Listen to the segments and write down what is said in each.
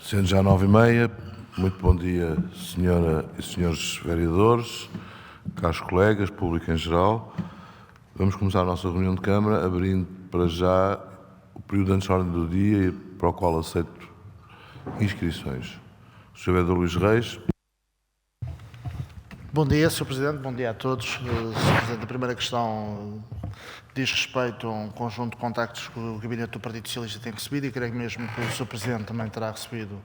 Sendo já 9h30, muito bom dia, senhora e senhores vereadores, caros colegas, público em geral. Vamos começar a nossa reunião de Câmara, abrindo para já o período antes da ordem do dia e para o qual aceito inscrições. Sr. Vereador Luís Reis. Bom dia, Sr. Presidente, bom dia a todos. Sr. Presidente, a primeira questão diz respeito a um conjunto de contactos que o Gabinete do Partido Socialista tem recebido e creio mesmo que o Sr. Presidente também terá recebido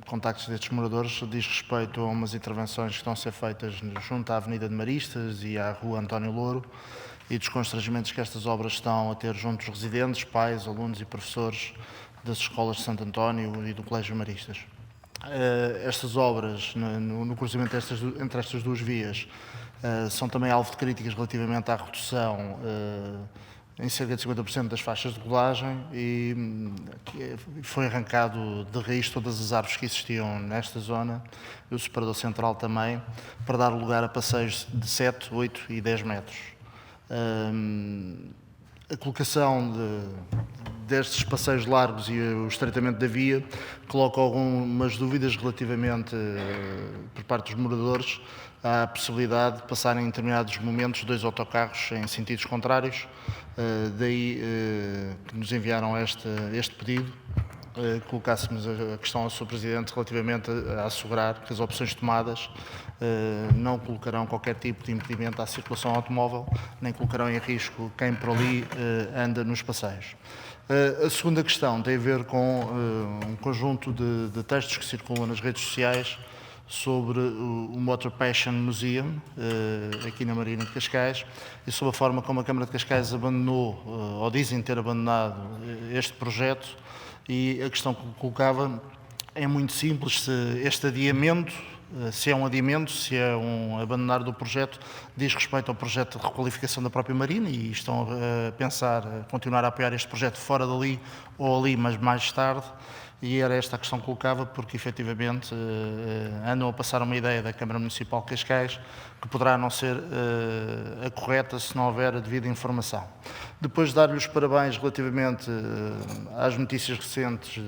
contactos destes moradores. Diz respeito a umas intervenções que estão a ser feitas junto à Avenida de Maristas e à Rua António Louro e dos constrangimentos que estas obras estão a ter junto dos residentes, pais, alunos e professores das escolas de Santo António e do Colégio Maristas. Estas obras, no cruzamento entre estas duas vias, são também alvo de críticas relativamente à redução em cerca de 50% das faixas de rodagem e foi arrancado de raiz todas as árvores que existiam nesta zona, e o separador central também, para dar lugar a passeios de 7, 8 e 10 metros. A colocação destes passeios largos e o estreitamento da via coloca algumas dúvidas relativamente, por parte dos moradores, à possibilidade de passarem em determinados momentos 2 autocarros em sentidos contrários. Daí que nos enviaram este pedido, colocássemos a questão ao Sr. Presidente relativamente a assegurar que as opções tomadas não colocarão qualquer tipo de impedimento à circulação automóvel, nem colocarão em risco quem por ali anda nos passeios. A segunda questão tem a ver com um conjunto de textos que circulam nas redes sociais sobre o Motor Passion Museum, aqui na Marina de Cascais, e sobre a forma como a Câmara de Cascais abandonou, ou dizem ter abandonado, este projeto. E a questão que colocava é muito simples: se este adiamento, se é um adiamento, se é um abandonar do projeto, diz respeito ao projeto de requalificação da própria Marina e estão a pensar continuar a apoiar este projeto fora dali ou ali, mas mais tarde. E era esta a questão que colocava, porque efetivamente andam a passar uma ideia da Câmara Municipal de Cascais que poderá não ser a correta se não houver a devida informação. Depois de dar-lhe os parabéns relativamente às notícias recentes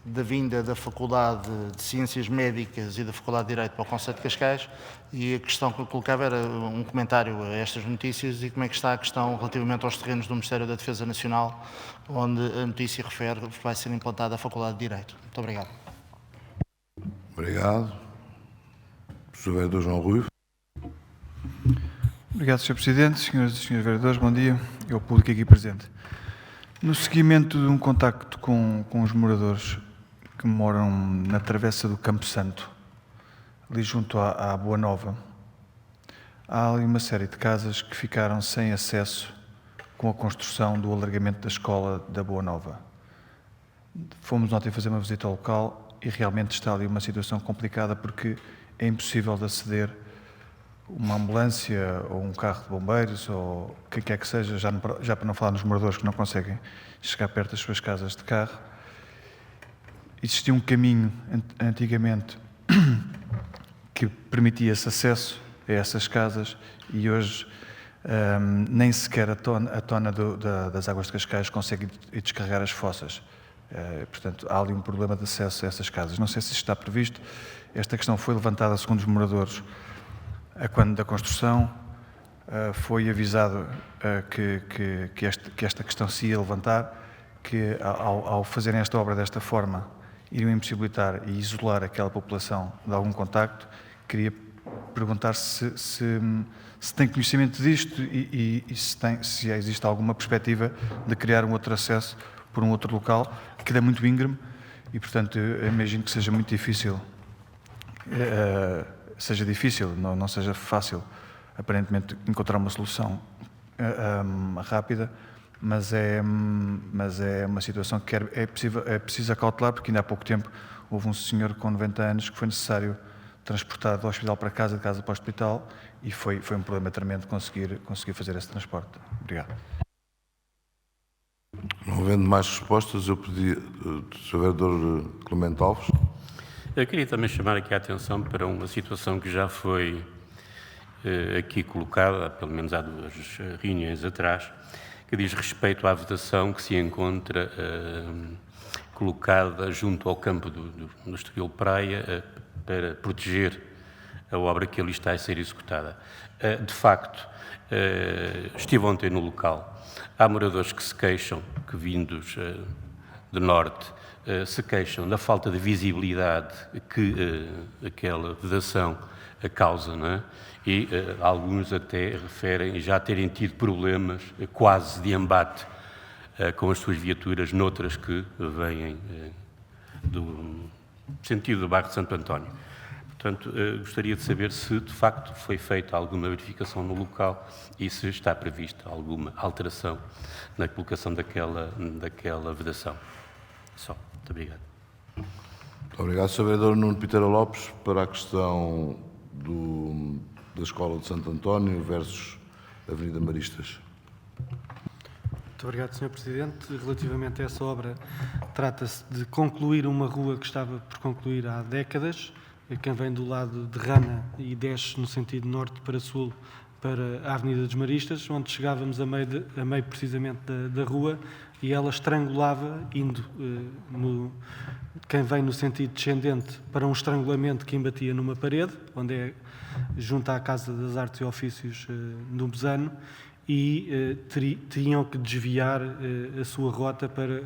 da vinda da Faculdade de Ciências Médicas e da Faculdade de Direito para o Concelho de Cascais, e a questão que eu colocava era um comentário a estas notícias e como é que está a questão relativamente aos terrenos do Ministério da Defesa Nacional, onde a notícia refere que vai ser implantada a Faculdade de Direito. Muito obrigado. Obrigado. Sr. Vereador João Rui. Obrigado, Sr. Presidente. Senhoras e senhores vereadores, bom dia. E ao público aqui presente. No seguimento de um contacto com os moradores que moram na travessa do Campo Santo, ali junto à Boa Nova, há ali uma série de casas que ficaram sem acesso com a construção do alargamento da escola da Boa Nova. Fomos ontem fazer uma visita ao local e realmente está ali uma situação complicada, porque é impossível de aceder uma ambulância ou um carro de bombeiros ou o que quer que seja, já para não falar nos moradores que não conseguem chegar perto das suas casas de carro. Existia um caminho antigamente que permitia esse acesso a essas casas e hoje nem sequer a tona das águas de Cascais consegue descarregar as fossas. Portanto, há ali um problema de acesso a essas casas. Não sei se está previsto. Esta questão foi levantada segundo os moradores quando da construção. Foi avisado que esta questão se ia levantar, que ao fazerem esta obra desta forma iriam impossibilitar e isolar aquela população de algum contacto. Queria perguntar se tem conhecimento disto e se existe alguma perspectiva de criar um outro acesso por um outro local, que é muito íngreme e, portanto, eu imagino que seja muito difícil, não seja fácil, aparentemente, encontrar uma solução rápida, mas é uma situação que é preciso acautelar, porque ainda há pouco tempo houve um senhor com 90 anos que foi necessário transportar do hospital para casa, de casa para o hospital, e foi um problema tremendo conseguir fazer esse transporte. Obrigado. Não havendo mais respostas, eu pedi ao Sr. Vereador Clemente Alves. Eu queria também chamar aqui a atenção para uma situação que já foi aqui colocada, pelo menos há 2 reuniões atrás, que diz respeito à votação que se encontra colocada junto ao campo do Estoril Praia para proteger a obra que ali está a ser executada. De facto, estive ontem no local. Há moradores que se queixam, que vindos de norte, se queixam da falta de visibilidade que aquela vedação causa, não é? E alguns até referem já terem tido problemas quase de embate com as suas viaturas noutras que vêm do sentido do bairro de Santo António. Portanto, gostaria de saber se de facto foi feita alguma verificação no local e se está prevista alguma alteração na colocação daquela vedação. Só. Muito obrigado. Muito obrigado, Sr. Vereador Nuno Piteira Lopes. Para a questão da Escola de Santo António versus Avenida Maristas. Muito obrigado, Sr. Presidente. Relativamente a essa obra, trata-se de concluir uma rua que estava por concluir há décadas. Quem vem do lado de Rana e desce no sentido norte para sul para a Avenida dos Maristas, onde chegávamos a meio precisamente da rua, e ela estrangulava, indo quem vem no sentido descendente para um estrangulamento que embatia numa parede, onde é junto à Casa das Artes e Ofícios no Besano, e tinham que desviar a sua rota para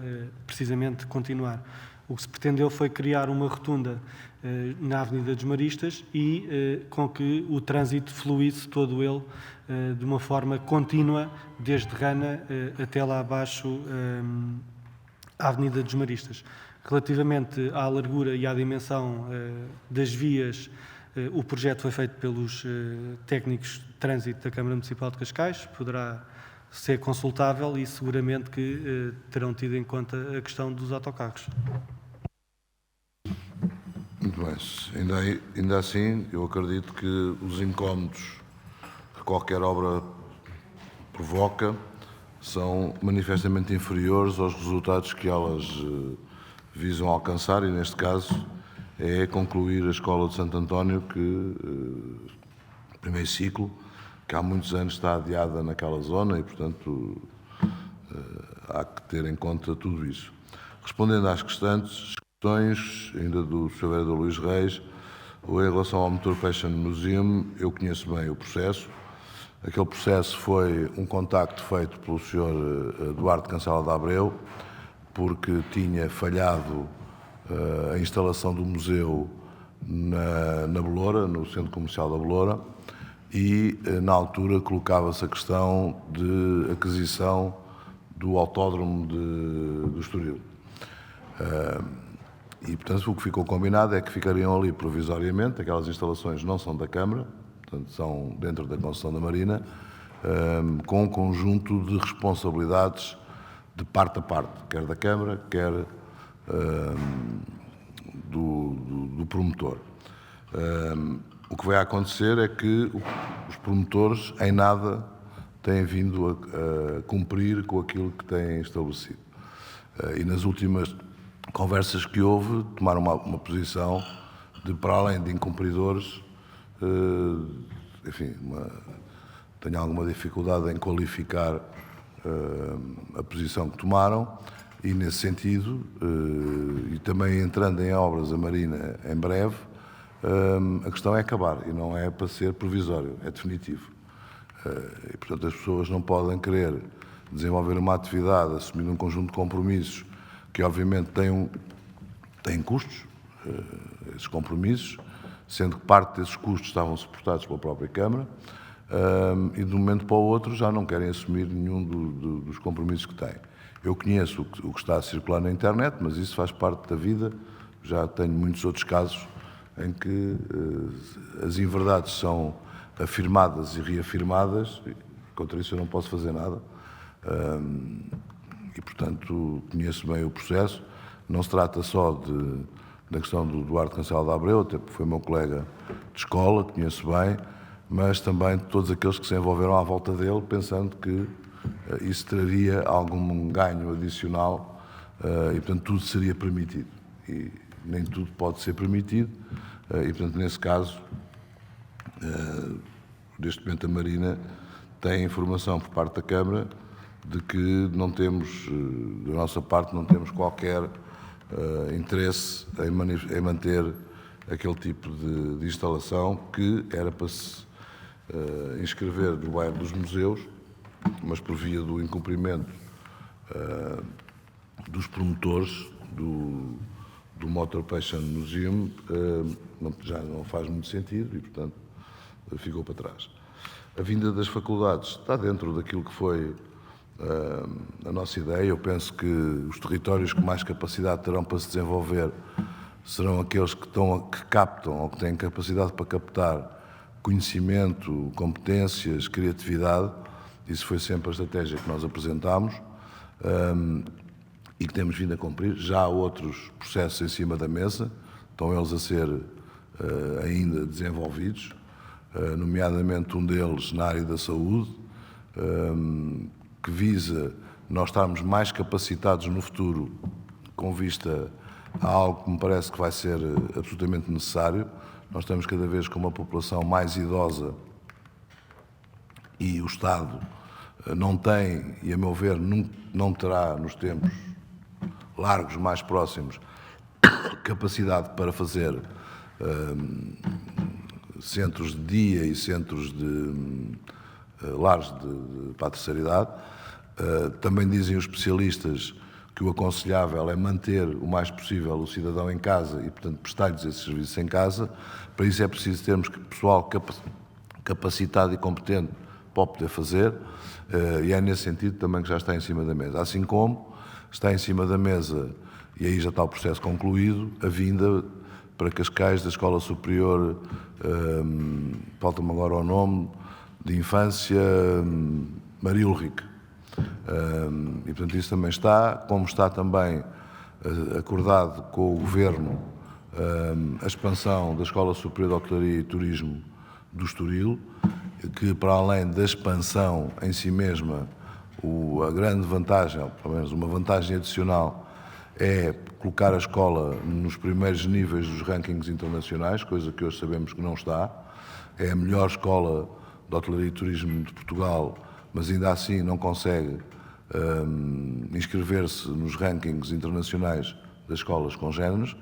precisamente continuar. O que se pretendeu foi criar uma rotunda na Avenida dos Maristas e com que o trânsito fluísse todo ele de uma forma contínua, desde Rana até lá abaixo à Avenida dos Maristas. Relativamente à largura e à dimensão das vias, o projeto foi feito pelos técnicos de trânsito da Câmara Municipal de Cascais, poderá ser consultável e seguramente que terão tido em conta a questão dos autocarros. Muito bem. Ainda assim, eu acredito que os incómodos que qualquer obra provoca são manifestamente inferiores aos resultados que elas visam alcançar, e neste caso é concluir a Escola de Santo António, primeiro ciclo, que há muitos anos está adiada naquela zona e, portanto, há que ter em conta tudo isso. Respondendo às questões, ainda do Sr. Vereador Luís Reis, em relação ao Motor Fashion Museum, eu conheço bem o processo. Aquele processo foi um contacto feito pelo Sr. Duarte Cancela de Abreu, porque tinha falhado a instalação do museu na Beloura, no Centro Comercial da Beloura, e na altura colocava-se a questão de aquisição do autódromo do Estoril. E, portanto, o que ficou combinado é que ficariam ali provisoriamente, aquelas instalações não são da Câmara, portanto, são dentro da concessão da Marina, com um conjunto de responsabilidades de parte a parte, quer da Câmara, quer do promotor. O que vai acontecer é que os promotores em nada têm vindo a cumprir com aquilo que têm estabelecido. E nas últimas conversas que houve, tomaram uma posição de, para além de incumpridores, enfim, tenho alguma dificuldade em qualificar a posição que tomaram, e nesse sentido, e também entrando em obras a Marina em breve, a questão é acabar, e não é para ser provisório, é definitivo. E, portanto, as pessoas não podem querer desenvolver uma atividade assumindo um conjunto de compromissos que, obviamente, têm custos, esses compromissos, sendo que parte desses custos estavam suportados pela própria Câmara, e de um momento para o outro já não querem assumir nenhum dos compromissos que têm. Eu conheço o que está a circular na internet, mas isso faz parte da vida. Já tenho muitos outros casos em que as inverdades são afirmadas e reafirmadas, e contra isso eu não posso fazer nada, e, portanto, conheço bem o processo. Não se trata só da questão do Duarte Cancela de Abreu, até porque foi meu colega de escola, conheço bem, mas também de todos aqueles que se envolveram à volta dele, pensando que isso traria algum ganho adicional, e, portanto, tudo seria permitido. E nem tudo pode ser permitido, e, portanto, nesse caso, neste momento a Marina tem informação por parte da Câmara de que não temos, da nossa parte, não temos qualquer interesse em manter aquele tipo de instalação que era para se inscrever no bairro dos Museus, mas por via do incumprimento dos promotores do Motor Passion Museum, já não faz muito sentido e, portanto, ficou para trás. A vinda das faculdades está dentro daquilo que foi a nossa ideia. Eu penso que os territórios que mais capacidade terão para se desenvolver serão aqueles que captam ou que têm capacidade para captar conhecimento, competências, criatividade. Isso foi sempre a estratégia que nós apresentámos e que temos vindo a cumprir. Já há outros processos em cima da mesa, estão eles a ser ainda desenvolvidos, nomeadamente um deles na área da saúde, que visa nós estarmos mais capacitados no futuro com vista a algo que me parece que vai ser absolutamente necessário. Nós estamos cada vez com uma população mais idosa e o Estado não tem, e a meu ver não terá nos tempos largos, mais próximos, capacidade para fazer centros de dia e centros de lares para a terceira idade. Também dizem os especialistas que o aconselhável é manter o mais possível o cidadão em casa e, portanto, prestar-lhes esse serviço em casa. Para isso é preciso termos pessoal capacitado e competente para o poder fazer, e é nesse sentido também que já está em cima da mesa. Assim como está em cima da mesa, e aí já está o processo concluído, a vinda para Cascais da Escola Superior, falta-me agora o nome, de infância, Maria Ulrique. E, portanto, isso também está, como está também acordado com o Governo a expansão da Escola Superior de Hotelaria e Turismo do Estoril, que, para além da expansão em si mesma, a grande vantagem, ou pelo menos uma vantagem adicional, é colocar a escola nos primeiros níveis dos rankings internacionais, coisa que hoje sabemos que não está. É a melhor escola de hotelaria e turismo de Portugal, mas ainda assim não consegue inscrever-se nos rankings internacionais das escolas congéneres.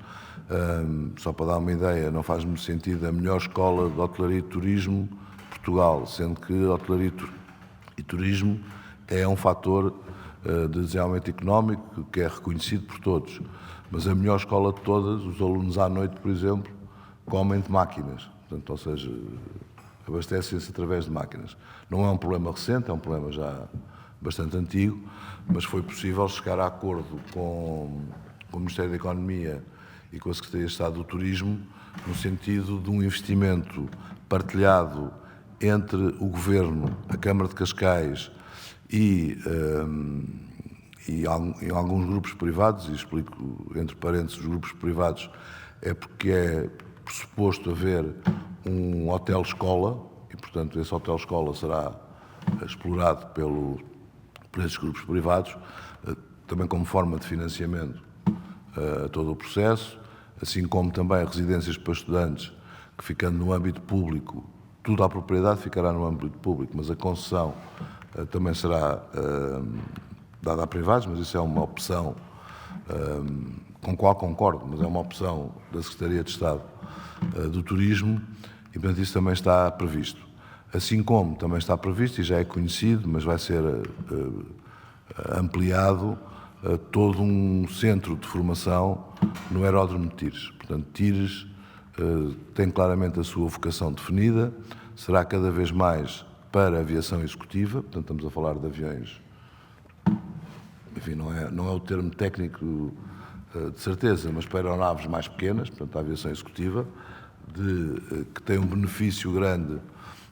Só para dar uma ideia, não faz muito sentido a melhor escola de hotelaria e turismo de Portugal, sendo que hotelaria e turismo é um fator de desenvolvimento económico que é reconhecido por todos. Mas a melhor escola de todas, os alunos à noite, por exemplo, comem de máquinas. Portanto, ou seja, abastecem-se através de máquinas. Não é um problema recente, é um problema já bastante antigo, mas foi possível chegar a acordo com o Ministério da Economia e com a Secretaria de Estado do Turismo, no sentido de um investimento partilhado entre o Governo, a Câmara de Cascais e alguns grupos privados, e explico entre parênteses os grupos privados, é porque é pressuposto haver um hotel-escola e, portanto, esse hotel-escola será explorado por esses grupos privados, também como forma de financiamento a todo o processo, assim como também residências para estudantes que, ficando no âmbito público, tudo à propriedade ficará no âmbito público, mas a concessão também será dada a privados, mas isso é uma opção com a qual concordo, mas é uma opção da Secretaria de Estado do Turismo e, portanto, isso também está previsto. Assim como também está previsto, e já é conhecido, mas vai ser ampliado, todo um centro de formação no aeródromo de Tires. Portanto, Tires tem claramente a sua vocação definida, será cada vez mais para a aviação executiva, portanto, estamos a falar de aviões, enfim, não é o termo técnico de certeza, mas para aeronaves mais pequenas, portanto, a aviação executiva, que tem um benefício grande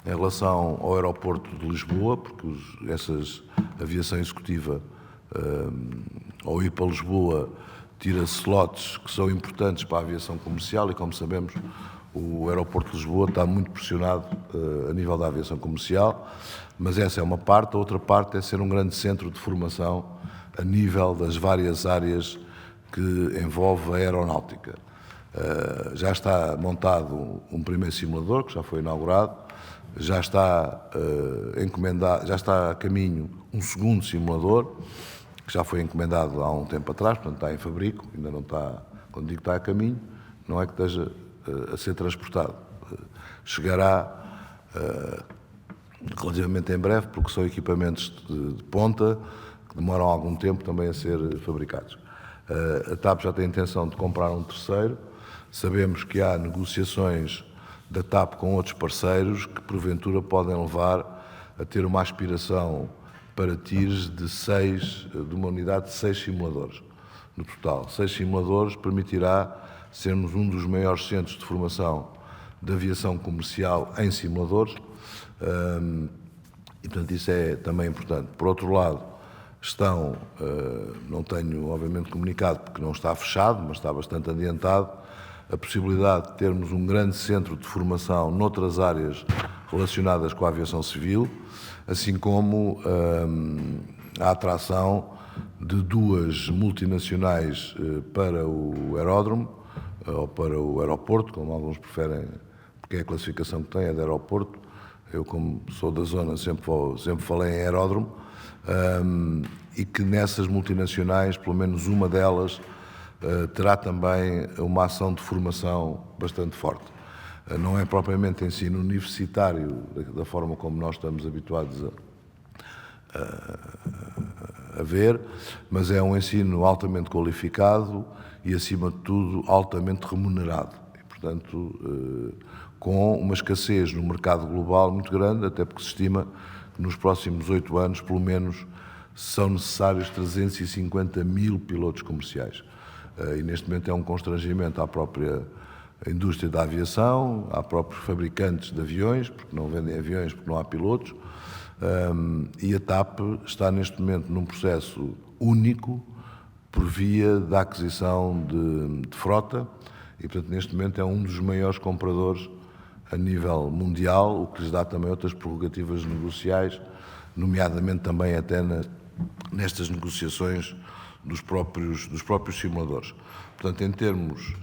em relação ao aeroporto de Lisboa, porque a aviação executiva, ao ir para Lisboa, tira slots que são importantes para a aviação comercial e, como sabemos, o aeroporto de Lisboa está muito pressionado a nível da aviação comercial, mas essa é uma parte. A outra parte é ser um grande centro de formação a nível das várias áreas que envolve a aeronáutica. Já está montado um primeiro simulador, que já foi inaugurado, já está encomendado, já está a caminho um segundo simulador, que já foi encomendado há um tempo atrás, portanto está em fabrico, ainda não está, quando digo que está a caminho, não é que esteja a ser transportado. Chegará relativamente em breve, porque são equipamentos de ponta que demoram algum tempo também a ser fabricados. A TAP já tem a intenção de comprar um terceiro. Sabemos que há negociações da TAP com outros parceiros que porventura podem levar a ter uma aspiração para tiros de uma unidade de 6 simuladores no total. 6 simuladores permitirá sermos um dos maiores centros de formação de aviação comercial em simuladores, e portanto isso é também importante. Por outro lado, não tenho obviamente comunicado porque não está fechado, mas está bastante adiantado, a possibilidade de termos um grande centro de formação noutras áreas relacionadas com a aviação civil, assim como a atração de 2 multinacionais para o aeródromo, ou para o aeroporto, como alguns preferem, porque é a classificação que tem, é de aeroporto. Eu, como sou da zona, sempre falei em aeródromo, e que nessas multinacionais, pelo menos uma delas, terá também uma ação de formação bastante forte. Não é propriamente ensino universitário, da forma como nós estamos habituados a ver, mas é um ensino altamente qualificado e, acima de tudo, altamente remunerado. E, portanto, com uma escassez no mercado global muito grande, até porque se estima que nos próximos 8 anos, pelo menos, são necessários 350 mil pilotos comerciais. E neste momento é um constrangimento à própria indústria da aviação, a próprios fabricantes de aviões, porque não vendem aviões porque não há pilotos, e a TAP está neste momento num processo único por via da aquisição de frota e, portanto, neste momento é um dos maiores compradores a nível mundial, o que lhes dá também outras prerrogativas negociais, nomeadamente também até nestas negociações dos próprios simuladores. Portanto, em termos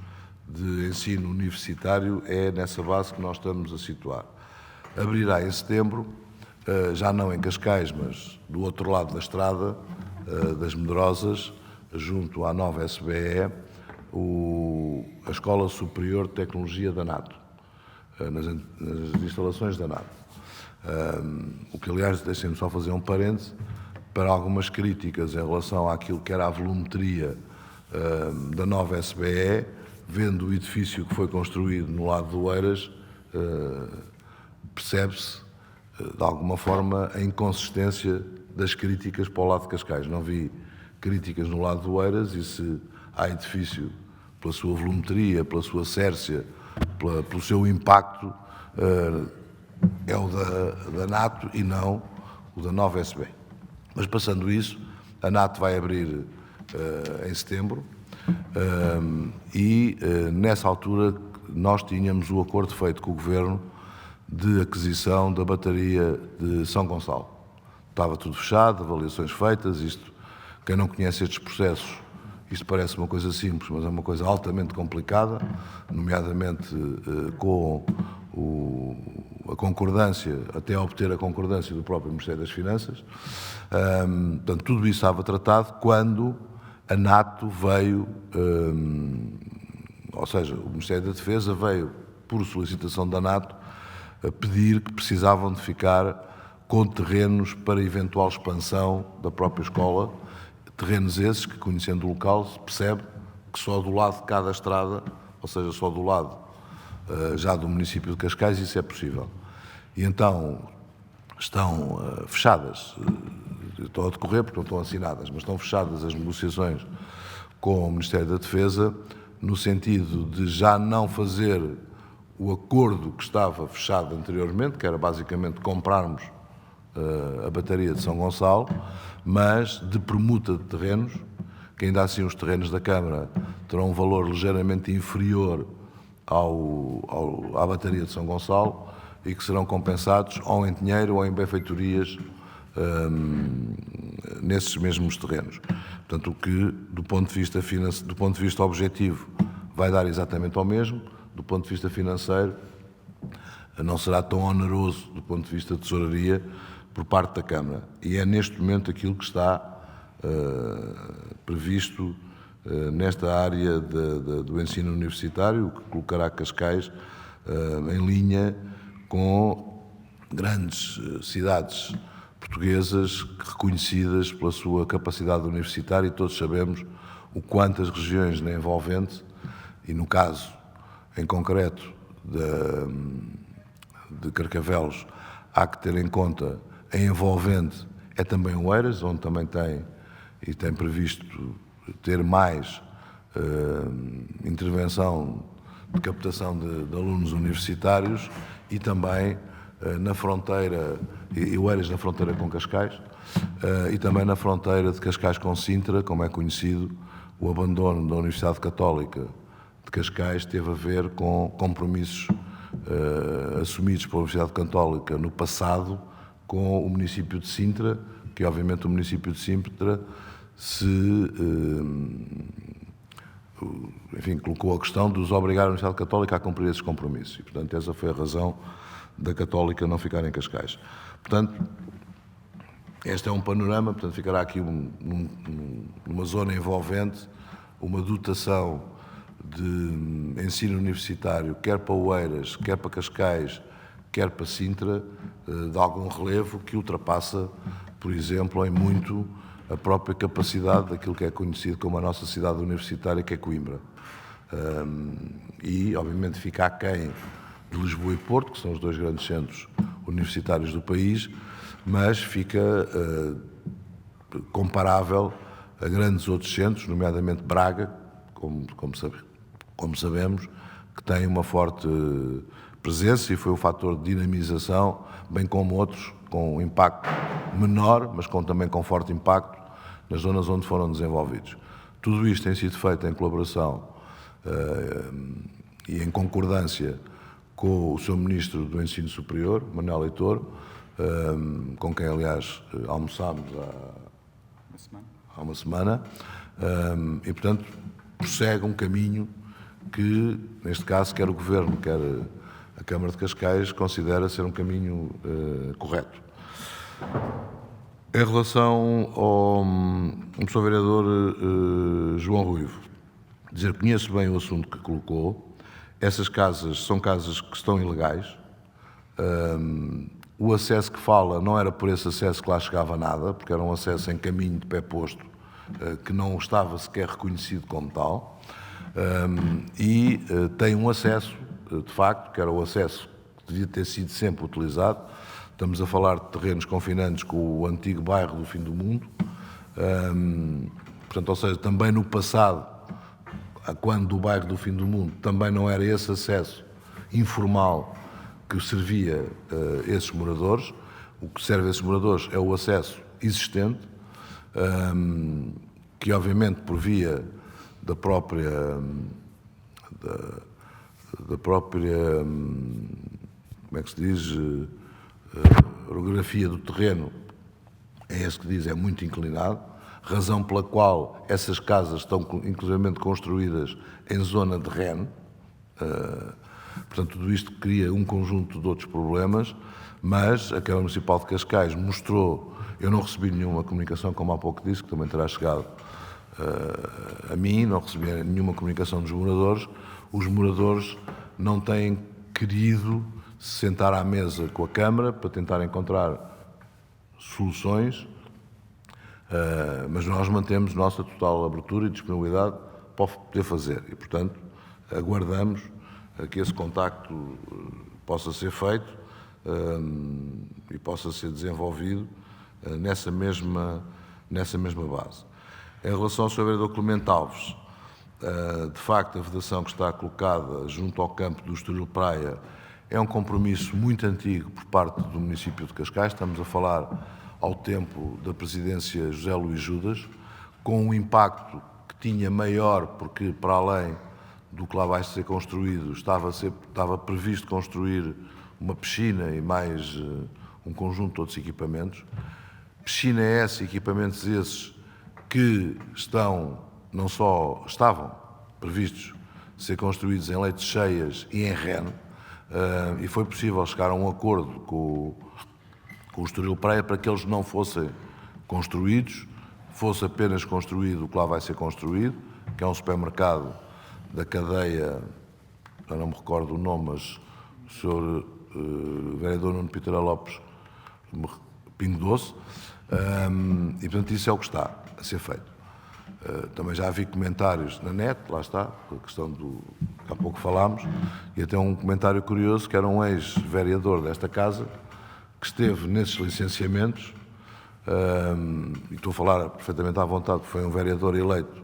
de ensino universitário, é nessa base que nós estamos a situar. Abrirá em setembro, já não em Cascais, mas do outro lado da estrada, das Medrosas, junto à nova SBE, a Escola Superior de Tecnologia da NATO, nas instalações da NATO. O que, aliás, deixem-me só fazer um parêntese, para algumas críticas em relação àquilo que era a volumetria da nova SBE, vendo o edifício que foi construído no lado do Oeiras, percebe-se, de alguma forma, a inconsistência das críticas para o lado de Cascais. Não vi críticas no lado do Oeiras e se há edifício, pela sua volumetria, pela sua sércia, pelo seu impacto, é o da NATO e não o da nova SBE. Mas, passando isso, a NATO vai abrir em setembro e, nessa altura, nós tínhamos o acordo feito com o Governo de aquisição da bateria de São Gonçalo. Estava tudo fechado, avaliações feitas, quem não conhece estes processos, isto parece uma coisa simples, mas é uma coisa altamente complicada, nomeadamente com a concordância, até obter a concordância do próprio Ministério das Finanças. Portanto, tudo isso estava tratado quando a NATO veio, ou seja, o Ministério da Defesa veio, por solicitação da NATO, a pedir que precisavam de ficar com terrenos para eventual expansão da própria escola, terrenos esses que, conhecendo o local, se percebe que só do lado de cada estrada, ou seja, só do lado já do município de Cascais, isso é possível. E então estão fechadas, estão a decorrer porque não estão assinadas, mas estão fechadas as negociações com o Ministério da Defesa, no sentido de já não fazer o acordo que estava fechado anteriormente, que era basicamente comprarmos a bateria de São Gonçalo, mas de permuta de terrenos, que ainda assim os terrenos da Câmara terão um valor ligeiramente inferior à bateria de São Gonçalo e que serão compensados ou em dinheiro ou em benfeitorias nesses mesmos terrenos. Portanto, o que, do ponto de vista objetivo, vai dar exatamente ao mesmo, do ponto de vista financeiro, não será tão oneroso do ponto de vista de tesouraria por parte da Câmara. E é neste momento aquilo que está previsto nesta área do ensino universitário, que colocará Cascais em linha com grandes cidades portuguesas reconhecidas pela sua capacidade universitária, e todos sabemos o quanto as regiões na envolvente, e no caso em concreto de Carcavelos, há que ter em conta a envolvente é também o Oeiras, onde também tem previsto ter mais intervenção de captação de alunos universitários, e também na fronteira, e Oeiras na fronteira com Cascais, e também na fronteira de Cascais com Sintra, como é conhecido. O abandono da Universidade Católica de Cascais teve a ver com compromissos assumidos pela Universidade Católica no passado com o município de Sintra, que obviamente o município de Sintra colocou a questão de os obrigar a Universidade Católica a cumprir esses compromissos. E, portanto, essa foi a razão da Católica não ficar em Cascais. Portanto, este é um panorama, portanto, ficará aqui numa zona envolvente uma dotação de ensino universitário, quer para Oeiras, quer para Cascais, quer para Sintra, de algum relevo, que ultrapassa, por exemplo, em muito a própria capacidade daquilo que é conhecido como a nossa cidade universitária, que é Coimbra. E, obviamente, fica aquém de Lisboa e Porto, que são os dois grandes centros universitários do país, mas fica comparável a grandes outros centros, nomeadamente Braga, como sabemos, que tem uma forte presença e foi um fator de dinamização, bem como outros com impacto menor, mas também com forte impacto nas zonas onde foram desenvolvidos. Tudo isto tem sido feito em colaboração e em concordância com o Sr. Ministro do Ensino Superior, Manuel Leitor, com quem, aliás, almoçámos há uma semana, e, portanto, prossegue um caminho que, neste caso, quer o Governo, quer a Câmara de Cascais, considera ser um caminho correto. Em relação ao Sr. Vereador João Ruivo, dizer que conheço bem o assunto que colocou. Essas casas são casas que estão ilegais. O acesso que fala não era por esse acesso que lá chegava nada, porque era um acesso em caminho de pé posto, que não estava sequer reconhecido como tal, e tem um acesso, de facto, que era o acesso que devia ter sido sempre utilizado. Estamos a falar de terrenos confinantes com o antigo bairro do Fim do Mundo, portanto, ou seja, também no passado, quando do bairro do Fim do Mundo, também não era esse acesso informal que servia esses moradores. O que serve a esses moradores é o acesso existente, que obviamente por via da própria como é que se diz, orografia do terreno, é esse que diz, é muito inclinado, razão pela qual essas casas estão inclusivamente construídas em zona de REN. Portanto, tudo isto cria um conjunto de outros problemas, mas a Câmara Municipal de Cascais mostrou, eu não recebi nenhuma comunicação, como há pouco disse, que também terá chegado a mim, não recebi nenhuma comunicação dos moradores. Os moradores não têm querido se sentar à mesa com a Câmara para tentar encontrar soluções, mas nós mantemos nossa total abertura e disponibilidade para poder fazer e, portanto, aguardamos que esse contacto possa ser feito e possa ser desenvolvido nessa mesma base. Em relação ao Sr. Vereador Clemente Alves, de facto, a vedação que está colocada junto ao campo do Estoril Praia é um compromisso muito antigo por parte do município de Cascais. Estamos a falar ao tempo da presidência José Luís Judas, com um impacto que tinha maior, porque para além do que lá vai ser construído, estava previsto construir uma piscina e mais um conjunto de outros equipamentos. Piscina é essa, equipamentos esses que não só estavam previstos ser construídos em leitos cheias e em REN, e foi possível chegar a um acordo com o Estoril Praia para que eles não fossem construídos. fosse apenas construído o que lá vai ser construído, que é um supermercado da cadeia, já não me recordo o nome, mas o senhor vereador Nuno Piteira Lopes, Pingo Doce, e portanto isso é o que está a ser feito. Também já vi comentários na net, lá está, a questão do que há pouco falámos, e até um comentário curioso que era um ex-vereador desta casa que esteve nesses licenciamentos, e estou a falar perfeitamente à vontade, porque foi um vereador eleito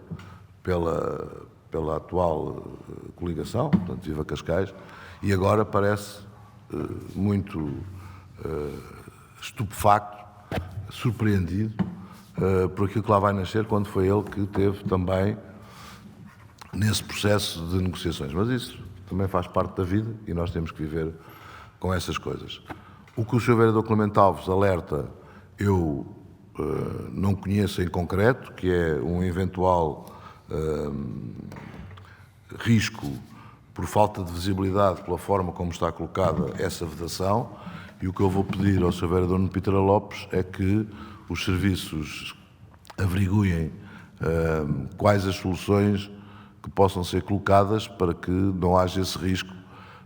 pela atual coligação, portanto, Viva Cascais, e agora parece muito estupefacto, surpreendido por aquilo que lá vai nascer, quando foi ele que teve também nesse processo de negociações. Mas isso também faz parte da vida e nós temos que viver com essas coisas. O que o Sr. Vereador Clemente Alves alerta, eu não conheço em concreto, que é um eventual risco por falta de visibilidade pela forma como está colocada essa vedação, e o que eu vou pedir ao Sr. Vereador Nuno Piteira Lopes é que os serviços averiguem quais as soluções que possam ser colocadas para que não haja esse risco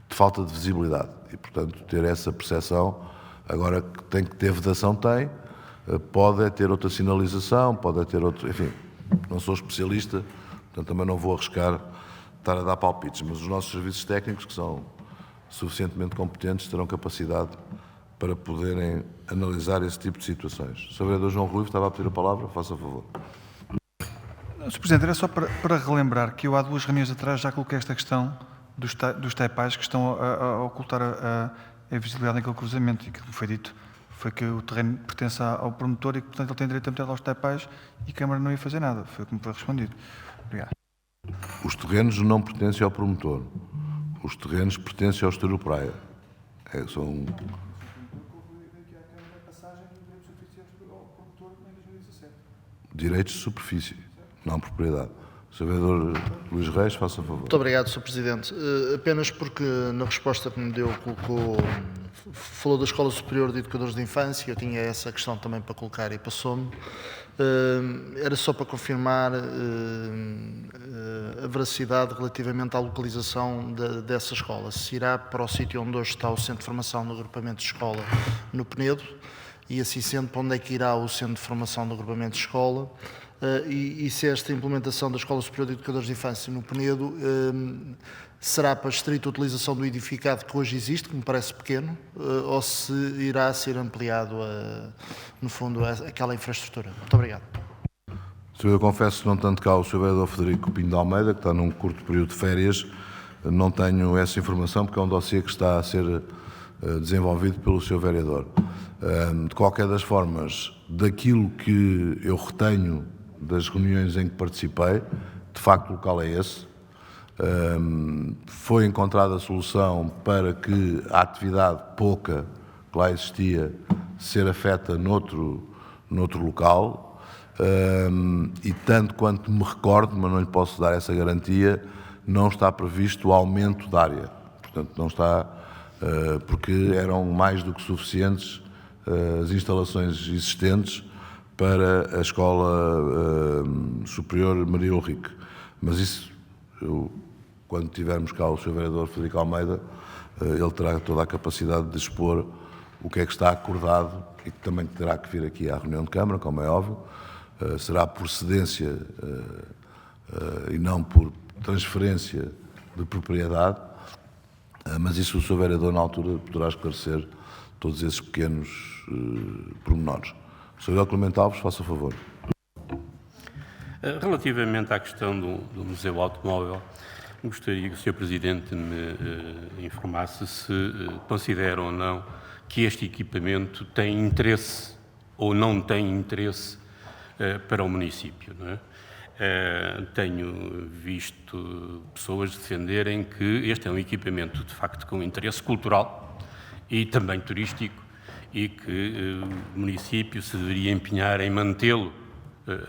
de falta de visibilidade. E, portanto, ter essa percepção, agora que tem que ter vedação, tem, pode ter outra sinalização, pode ter outro... Enfim, não sou especialista, portanto também não vou arriscar estar a dar palpites, mas os nossos serviços técnicos, que são suficientemente competentes, terão capacidade para poderem analisar esse tipo de situações. O Sr. Vereador João Rui estava a pedir a palavra, faça favor. Sr. Presidente, era só para relembrar que eu há 2 reuniões atrás já coloquei esta questão dos taipais que estão a ocultar a visibilidade naquele cruzamento, e que foi dito foi que o terreno pertence ao promotor e que, portanto, ele tem direito a meter lá os taipais e a Câmara não ia fazer nada. Foi como foi respondido. Obrigado. Os terrenos não pertencem ao promotor. Os terrenos pertencem ao Estoril Praia. São... Direitos de superfície, não propriedade. O Sr. Vereador Luís Reis, faça favor. Muito obrigado, Sr. Presidente. Apenas porque na resposta que me deu, falou da Escola Superior de Educadores de Infância, eu tinha essa questão também para colocar e passou-me. Era só para confirmar a veracidade relativamente à localização dessa escola. Se irá para o sítio onde hoje está o Centro de Formação do Agrupamento de Escola, no Penedo, e assim sendo, para onde é que irá o Centro de Formação do Agrupamento de Escola, e se esta implementação da Escola Superior de Educadores de Infância no Penedo será para a estrita utilização do edificado que hoje existe, que me parece pequeno, ou se irá ser ampliado, no fundo, aquela infraestrutura. Muito obrigado. Eu confesso que não tanto cá o Sr. Vereador Frederico Pinho de Almeida, que está num curto período de férias, não tenho essa informação, porque é um dossiê que está a ser desenvolvido pelo Sr. Vereador. De qualquer das formas, daquilo que eu retenho das reuniões em que participei, de facto o local é esse. Foi encontrada a solução para que a atividade pouca que lá existia ser afeta noutro local, e tanto quanto me recordo, mas não lhe posso dar essa garantia, não está previsto o aumento da área. Portanto, não está, porque eram mais do que suficientes as instalações existentes para a Escola Superior Maria Ulrique. Mas isso, quando tivermos cá o Sr. Vereador Frederico Almeida, ele terá toda a capacidade de expor o que é que está acordado e que também terá que vir aqui à reunião de Câmara, como é óbvio. Será por cedência e não por transferência de propriedade, mas isso o Sr. Vereador, na altura, poderá esclarecer todos esses pequenos pormenores. Sr. Vereador Clemente Alves, faça favor. Relativamente à questão do Museu Automóvel, gostaria que o Sr. Presidente me informasse se considera ou não que este equipamento tem interesse ou não tem interesse para o município, não é? Tenho visto pessoas defenderem que este é um equipamento, de facto, com interesse cultural e também turístico e que o município se deveria empenhar em mantê-lo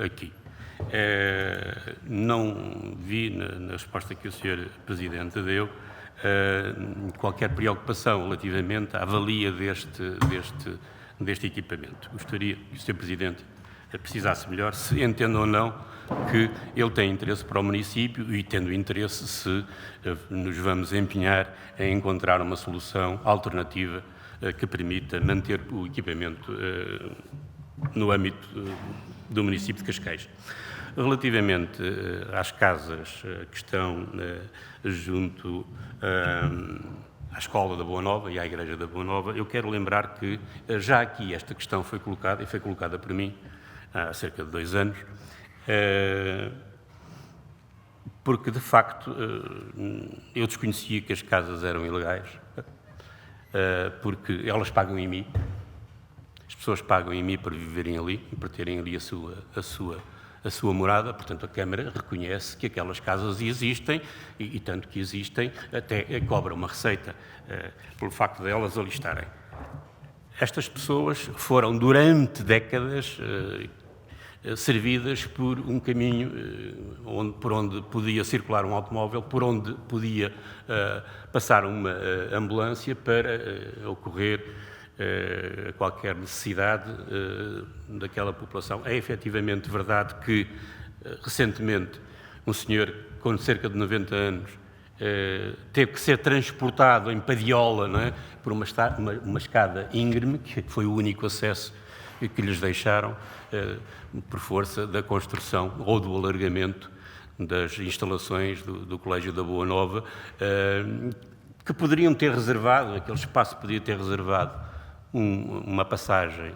aqui. Não vi na resposta que o Sr. Presidente deu qualquer preocupação relativamente à valia deste equipamento. Gostaria que o Sr. Presidente precisasse melhor, se entende ou não que ele tem interesse para o município e, tendo interesse, se nos vamos empenhar em encontrar uma solução alternativa que permita manter o equipamento no âmbito do município de Cascais. Relativamente às casas que estão junto à Escola da Boa Nova e à Igreja da Boa Nova, eu quero lembrar que já aqui esta questão foi colocada, e foi colocada por mim há cerca de 2 anos, porque, de facto, eu desconhecia que as casas eram ilegais, porque elas pagam em mim, as pessoas pagam em mim para viverem ali e para terem ali a sua morada, portanto a Câmara reconhece que aquelas casas existem e tanto que existem, até cobra uma receita pelo facto de elas ali estarem. Estas pessoas foram durante décadas servidas por um caminho por onde podia circular um automóvel, por onde podia passar uma ambulância para ocorrer qualquer necessidade daquela população. É efetivamente verdade que, recentemente, um senhor com cerca de 90 anos teve que ser transportado em padiola, não é? Por uma escada íngreme, que foi o único acesso que lhes deixaram, por força da construção ou do alargamento das instalações do Colégio da Boa Nova, que poderiam ter reservado, aquele espaço podia ter reservado uma passagem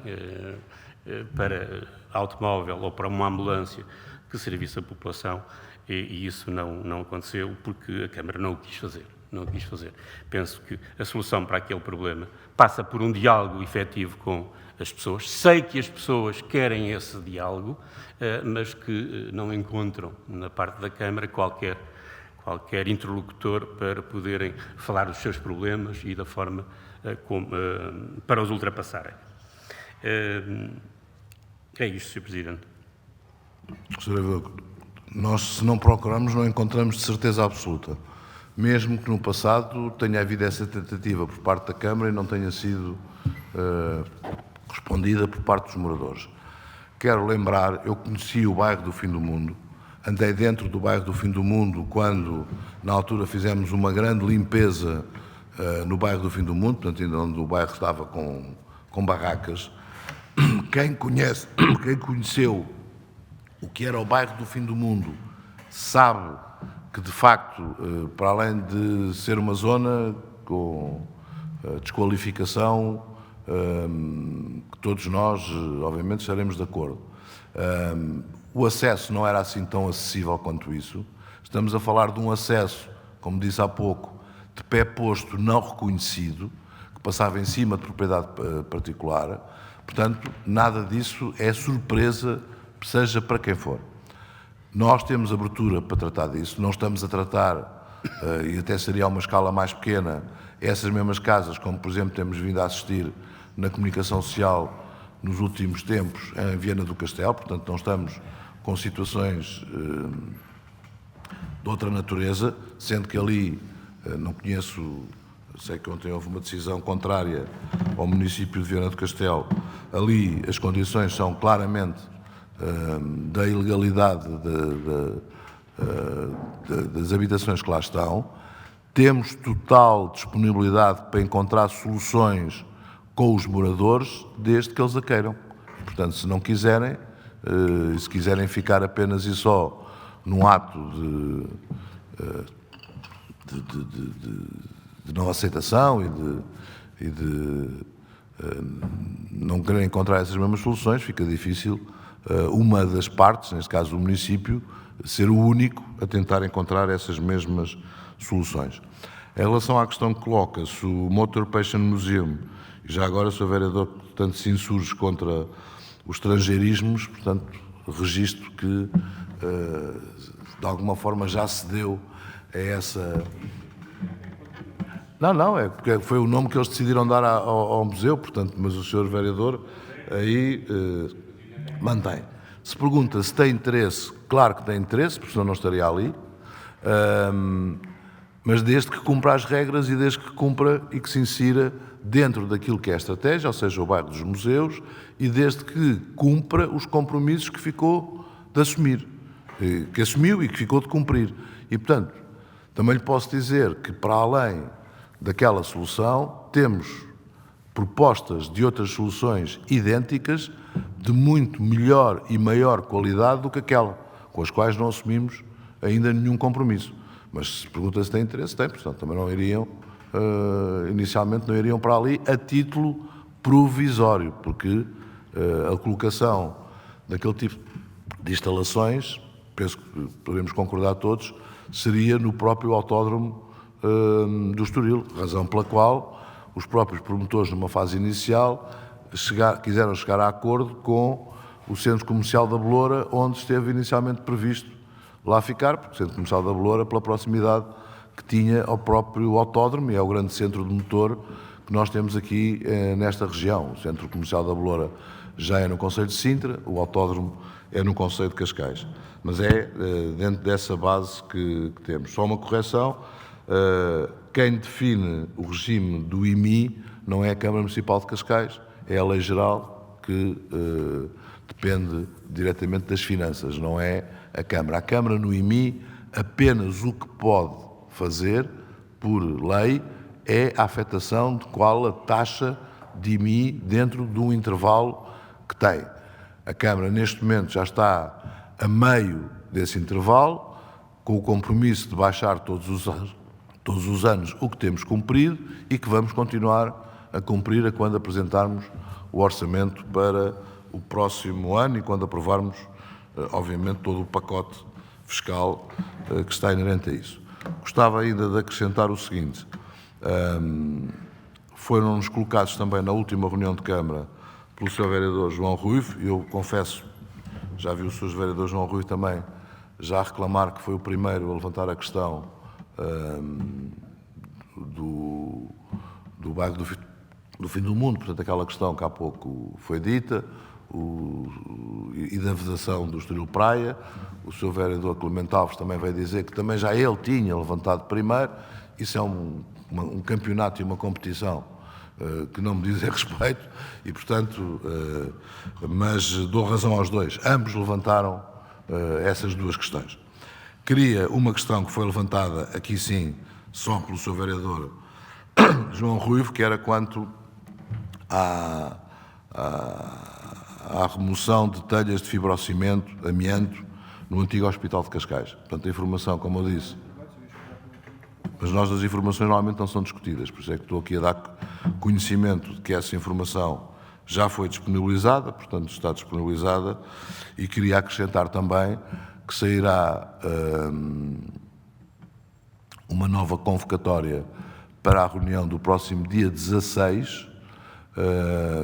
para automóvel ou para uma ambulância que servisse a população, e isso não aconteceu porque a Câmara não o quis fazer. Não o quis fazer. Penso que a solução para aquele problema passa por um diálogo efetivo com as pessoas. Sei que as pessoas querem esse diálogo, mas que não encontram na parte da Câmara qualquer interlocutor para poderem falar dos seus problemas e da forma para os ultrapassarem. É isto, Sr. Presidente. Sr. Vereador, nós, se não procuramos, não encontramos de certeza absoluta. Mesmo que no passado tenha havido essa tentativa por parte da Câmara e não tenha sido respondida por parte dos moradores. Quero lembrar, eu conheci o bairro do Fim do Mundo, andei dentro do bairro do Fim do Mundo quando, na altura, fizemos uma grande limpeza no bairro do Fim do Mundo, portanto, ainda onde o bairro estava com barracas. Quem conheceu o que era o bairro do Fim do Mundo sabe que, de facto, para além de ser uma zona com desqualificação, que todos nós, obviamente, estaremos de acordo, o acesso não era assim tão acessível quanto isso. Estamos a falar de um acesso, como disse há pouco, de pé posto não reconhecido, que passava em cima de propriedade particular. Portanto, nada disso é surpresa, seja para quem for. Nós temos abertura para tratar disso, não estamos a tratar, e até seria a uma escala mais pequena, essas mesmas casas, como por exemplo temos vindo a assistir na comunicação social nos últimos tempos em Viana do Castelo, portanto não estamos com situações de outra natureza, sendo que ali, não conheço, sei que ontem houve uma decisão contrária ao município de Viana do Castelo, ali as condições são claramente da ilegalidade das habitações que lá estão. Temos total disponibilidade para encontrar soluções com os moradores, desde que eles a queiram. Portanto, se não quiserem, se quiserem ficar apenas e só num ato de não aceitação e de não querer encontrar essas mesmas soluções, fica difícil uma das partes, neste caso o município, ser o único a tentar encontrar essas mesmas soluções. Em relação à questão que coloca-se, o Motor Passion Museum, e já agora, Sr. Vereador, portanto, se insurge contra os estrangeirismos, portanto, registro que, de alguma forma, já se deu a essa... Não, é porque foi o nome que eles decidiram dar ao museu, portanto, mas o Sr. Vereador aí mantém. Se pergunta se tem interesse, claro que tem interesse, porque senão não estaria ali. mas desde que cumpra as regras e desde que cumpra e que se insira dentro daquilo que é a estratégia, ou seja, o bairro dos museus, e desde que cumpra os compromissos que ficou de assumir, que assumiu e que ficou de cumprir. E, portanto, também lhe posso dizer que, para além daquela solução, temos propostas de outras soluções idênticas, de muito melhor e maior qualidade do que aquela, com as quais não assumimos ainda nenhum compromisso. Mas se pergunta se tem interesse, tem, portanto, também não iriam, inicialmente não iriam para ali a título provisório, porque a colocação daquele tipo de instalações, penso que podemos concordar todos, seria no próprio autódromo do Estoril, razão pela qual os próprios promotores, numa fase inicial, quiseram chegar a acordo com o Centro Comercial da Beloura, onde esteve inicialmente previsto lá ficar, porque o Centro Comercial da Beloura, pela proximidade que tinha ao próprio autódromo, e é o grande centro de motor que nós temos aqui nesta região. O Centro Comercial da Beloura já é no concelho de Sintra, o autódromo é no concelho de Cascais. Mas é dentro dessa base que temos. Só uma correção, quem define o regime do IMI não é a Câmara Municipal de Cascais, é a Lei Geral que depende diretamente das finanças, não é a Câmara. A Câmara no IMI apenas o que pode fazer, por lei, é a afetação de qual a taxa de IMI dentro de um intervalo que tem. A Câmara, neste momento, já está a meio desse intervalo, com o compromisso de baixar todos os anos o que temos cumprido e que vamos continuar a cumprir a quando apresentarmos o orçamento para o próximo ano e quando aprovarmos, obviamente, todo o pacote fiscal que está inerente a isso. Gostava ainda de acrescentar o seguinte: foram-nos colocados também na última reunião de Câmara pelo Sr. Vereador João Ruivo, e eu confesso, já vi o Sr. Vereador João Ruivo também já reclamar que foi o primeiro a levantar a questão do bairro do fim do mundo, portanto aquela questão que há pouco foi dita, e da vedação do Estoril Praia. O Sr. Vereador Clemente Alves também veio dizer que também já ele tinha levantado primeiro. Isso é um campeonato e uma competição que não me dizem respeito e, portanto, mas dou razão aos dois. Ambos levantaram essas duas questões. Queria uma questão que foi levantada aqui sim, só pelo Sr. Vereador João Ruivo, que era quanto à remoção de telhas de fibrocimento, amianto, no antigo Hospital de Cascais. Portanto, a informação, como eu disse, mas nós as informações normalmente não são discutidas, por isso é que estou aqui a dar conhecimento de que essa informação já foi disponibilizada, portanto está disponibilizada, e queria acrescentar também que sairá uma nova convocatória para a reunião do próximo dia 16,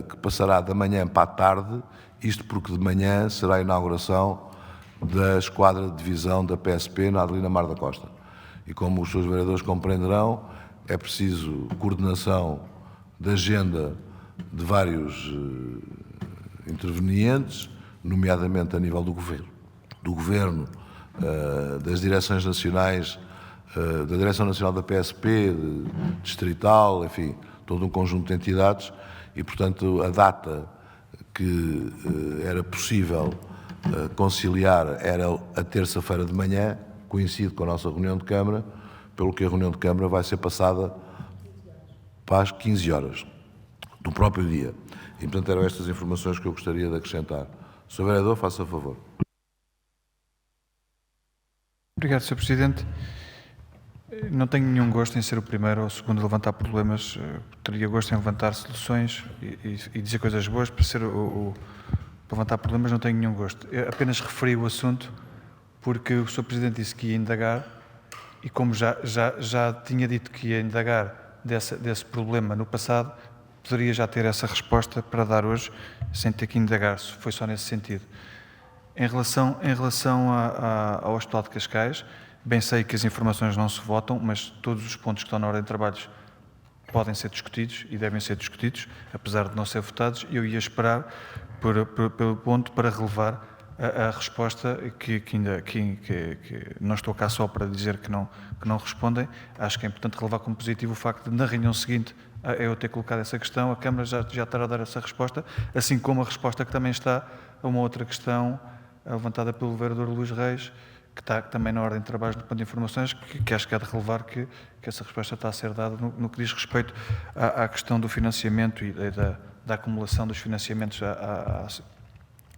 que passará da manhã para a tarde, isto porque de manhã será a inauguração da esquadra de divisão da PSP na Adelina Mar da Costa. E como os seus vereadores compreenderão, é preciso coordenação da agenda de vários intervenientes, nomeadamente a nível do Governo, das direções nacionais, da Direção Nacional da PSP, distrital, enfim, todo um conjunto de entidades, e, portanto, a data que era possível conciliar era a terça-feira de manhã, coincide com a nossa reunião de Câmara, pelo que a reunião de Câmara vai ser passada para as 15 horas do próprio dia. E, portanto, eram estas informações que eu gostaria de acrescentar. Sr. Vereador, faça favor. Obrigado, Sr. Presidente. Não tenho nenhum gosto em ser o primeiro ou o segundo a levantar problemas. Teria gosto em levantar soluções e dizer coisas boas. Para ser para levantar problemas não tenho nenhum gosto. Eu apenas referi o assunto porque o Sr. Presidente disse que ia indagar e como já tinha dito que ia indagar desse problema no passado, poderia já ter essa resposta para dar hoje, sem ter que indagar, se foi só nesse sentido. Em relação ao Hospital de Cascais, bem sei que as informações não se votam, mas todos os pontos que estão na ordem de trabalhos podem ser discutidos e devem ser discutidos, apesar de não ser votados. Eu ia esperar pelo ponto para relevar a resposta, que não estou cá só para dizer que não respondem. Acho que é importante relevar como positivo o facto de, na reunião seguinte, eu ter colocado essa questão, a Câmara já estará a dar essa resposta, assim como a resposta que também está a uma outra questão levantada pelo vereador Luís Reis, que está também na ordem de trabalhos no ponto de informações, que acho que é de relevar que essa resposta está a ser dada no que diz respeito à questão do financiamento e da acumulação dos financiamentos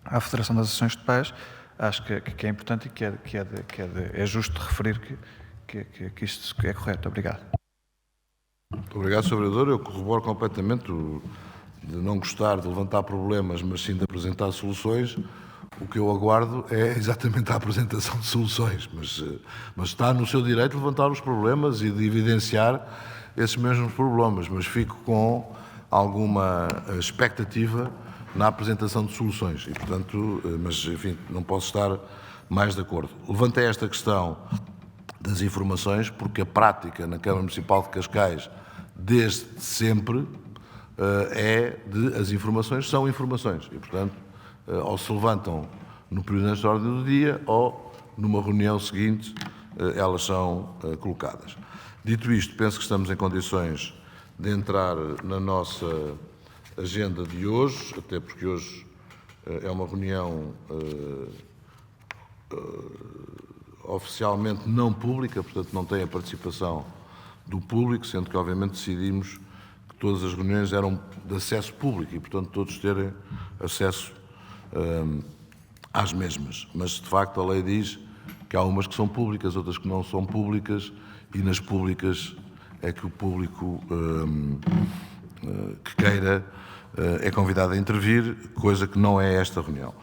à Federação das Associações de Pais. Acho que é importante e é justo referir que isto é correto. Obrigado. Muito obrigado, Sr. Vereador. Eu corroboro completamente de não gostar de levantar problemas, mas sim de apresentar soluções. O que eu aguardo é exatamente a apresentação de soluções, mas está no seu direito de levantar os problemas e de evidenciar esses mesmos problemas, mas fico com alguma expectativa na apresentação de soluções e, portanto, mas, enfim, não posso estar mais de acordo. Levantei esta questão das informações porque a prática na Câmara Municipal de Cascais, desde sempre, é de as informações são informações e, portanto, ou se levantam no período de ordem do dia ou numa reunião seguinte elas são colocadas. Dito isto, penso que estamos em condições de entrar na nossa agenda de hoje, até porque hoje é uma reunião oficialmente não pública, portanto não tem a participação do público, sendo que obviamente decidimos que todas as reuniões eram de acesso público e, portanto, todos terem acesso às mesmas. Mas, de facto, a lei diz que há umas que são públicas, outras que não são públicas, e nas públicas é que o público que queira é convidado a intervir, coisa que não é esta reunião.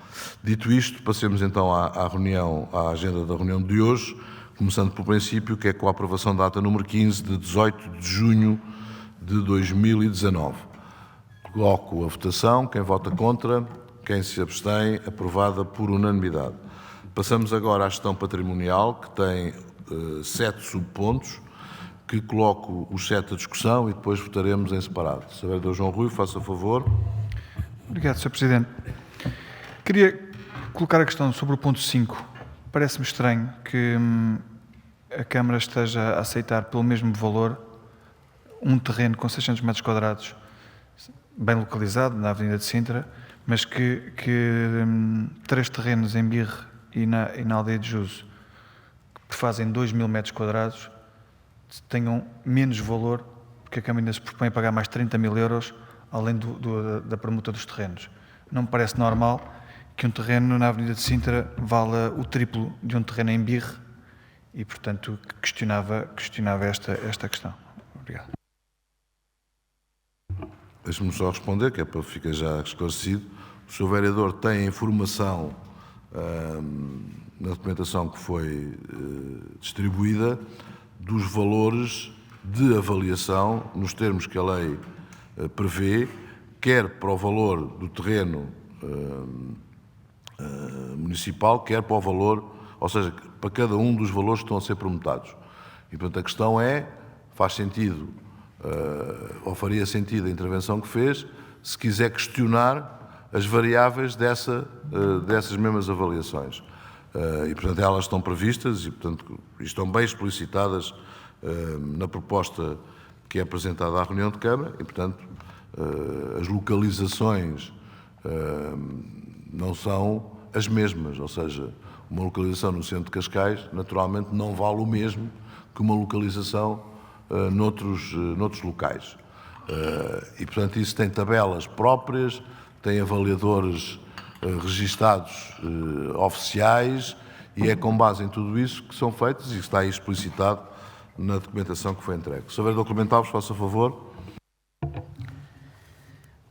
Dito isto, passemos então à agenda da reunião de hoje, começando pelo princípio, que é com a aprovação da ata número 15 de 18 de junho de 2019. Coloco a votação. Quem vota contra? Quem se abstém? Aprovada por unanimidade. Passamos agora à gestão patrimonial, que tem 7 subpontos, que coloco os 7 à discussão e depois votaremos em separado. Sr. Vereador João Rui, faça favor. Obrigado, Sr. Presidente. Queria colocar a questão sobre o ponto 5. Parece-me estranho que a Câmara esteja a aceitar pelo mesmo valor um terreno com 600 metros quadrados, bem localizado, na Avenida de Sintra, mas que 3 terrenos em Birre e na Aldeia de Juso, que fazem 2.000 metros quadrados, tenham menos valor, porque a Câmara ainda se propõe a pagar mais 30.000 euros, além da permuta dos terrenos. Não me parece normal que um terreno na Avenida de Sintra vala o triplo de um terreno em Birre e, portanto, questionava esta questão. Obrigado. Deixe-me só responder, que é para ficar já esclarecido. O Sr. Vereador tem a informação na documentação que foi distribuída dos valores de avaliação, nos termos que a lei prevê, quer para o valor do terreno municipal, quer para o valor, ou seja, para cada um dos valores que estão a ser permutados. E, portanto, a questão é, faz sentido, ou faria sentido a intervenção que fez, se quiser questionar as variáveis dessas mesmas avaliações. E, portanto, elas estão previstas e, portanto, estão bem explicitadas na proposta que é apresentada à reunião de Câmara e, portanto, as localizações não são as mesmas, ou seja, uma localização no centro de Cascais, naturalmente, não vale o mesmo que uma localização noutros locais. E, portanto, isso tem tabelas próprias, tem avaliadores registados oficiais e é com base em tudo isso que são feitos e está aí explicitado na documentação que foi entregue. Sr. Vereador Clemente Alves, faça favor.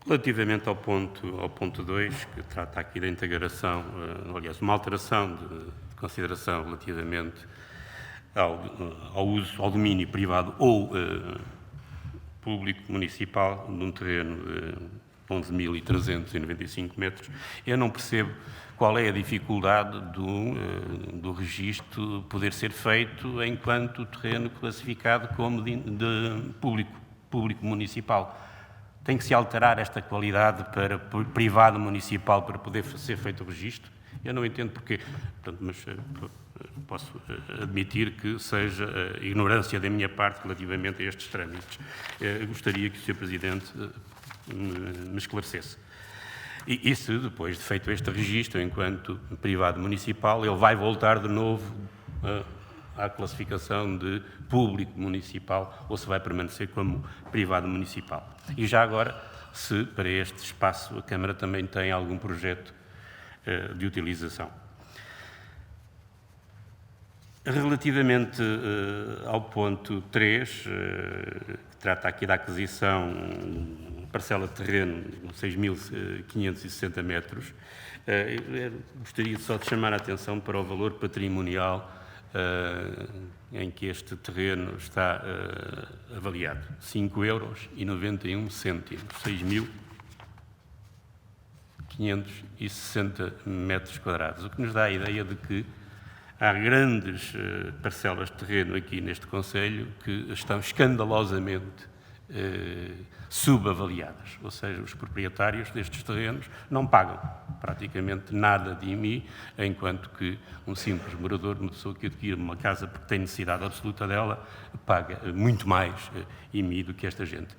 Relativamente ao ponto 2, que trata aqui da integração, aliás, uma alteração de consideração relativamente ao domínio privado ou público municipal de um terreno de 11.395 metros, eu não percebo qual é a dificuldade do registro poder ser feito enquanto terreno classificado como de público municipal. Tem que se alterar esta qualidade para privado municipal para poder ser feito o registro? Eu não entendo porquê, portanto, mas posso admitir que seja ignorância da minha parte relativamente a estes trâmites. Gostaria que o Sr. Presidente me esclarecesse. E se, depois de feito este registro, enquanto privado municipal, ele vai voltar de novo à classificação de público municipal ou se vai permanecer como privado municipal. E já agora, se para este espaço a Câmara também tem algum projeto de utilização. Relativamente ao ponto 3, que trata aqui da aquisição de parcela de terreno de 6.560 metros, gostaria só de chamar a atenção para o valor patrimonial em que este terreno está avaliado. 5,91 €, 6.560 metros quadrados, o que nos dá a ideia de que há grandes parcelas de terreno aqui neste concelho que estão escandalosamente subavaliadas, ou seja, os proprietários destes terrenos não pagam praticamente nada de IMI, enquanto que um simples morador, uma pessoa que adquire uma casa porque tem necessidade absoluta dela, paga muito mais IMI do que esta gente.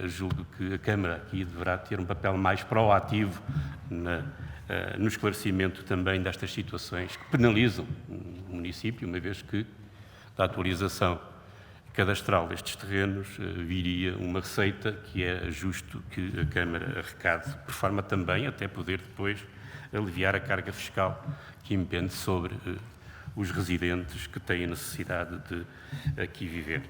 Julgo que a Câmara aqui deverá ter um papel mais proativo no esclarecimento também destas situações que penalizam o município, uma vez que da atualização cadastral destes terrenos viria uma receita que é justo que a Câmara arrecade, por forma também até poder depois aliviar a carga fiscal que impende sobre os residentes que têm a necessidade de aqui viver.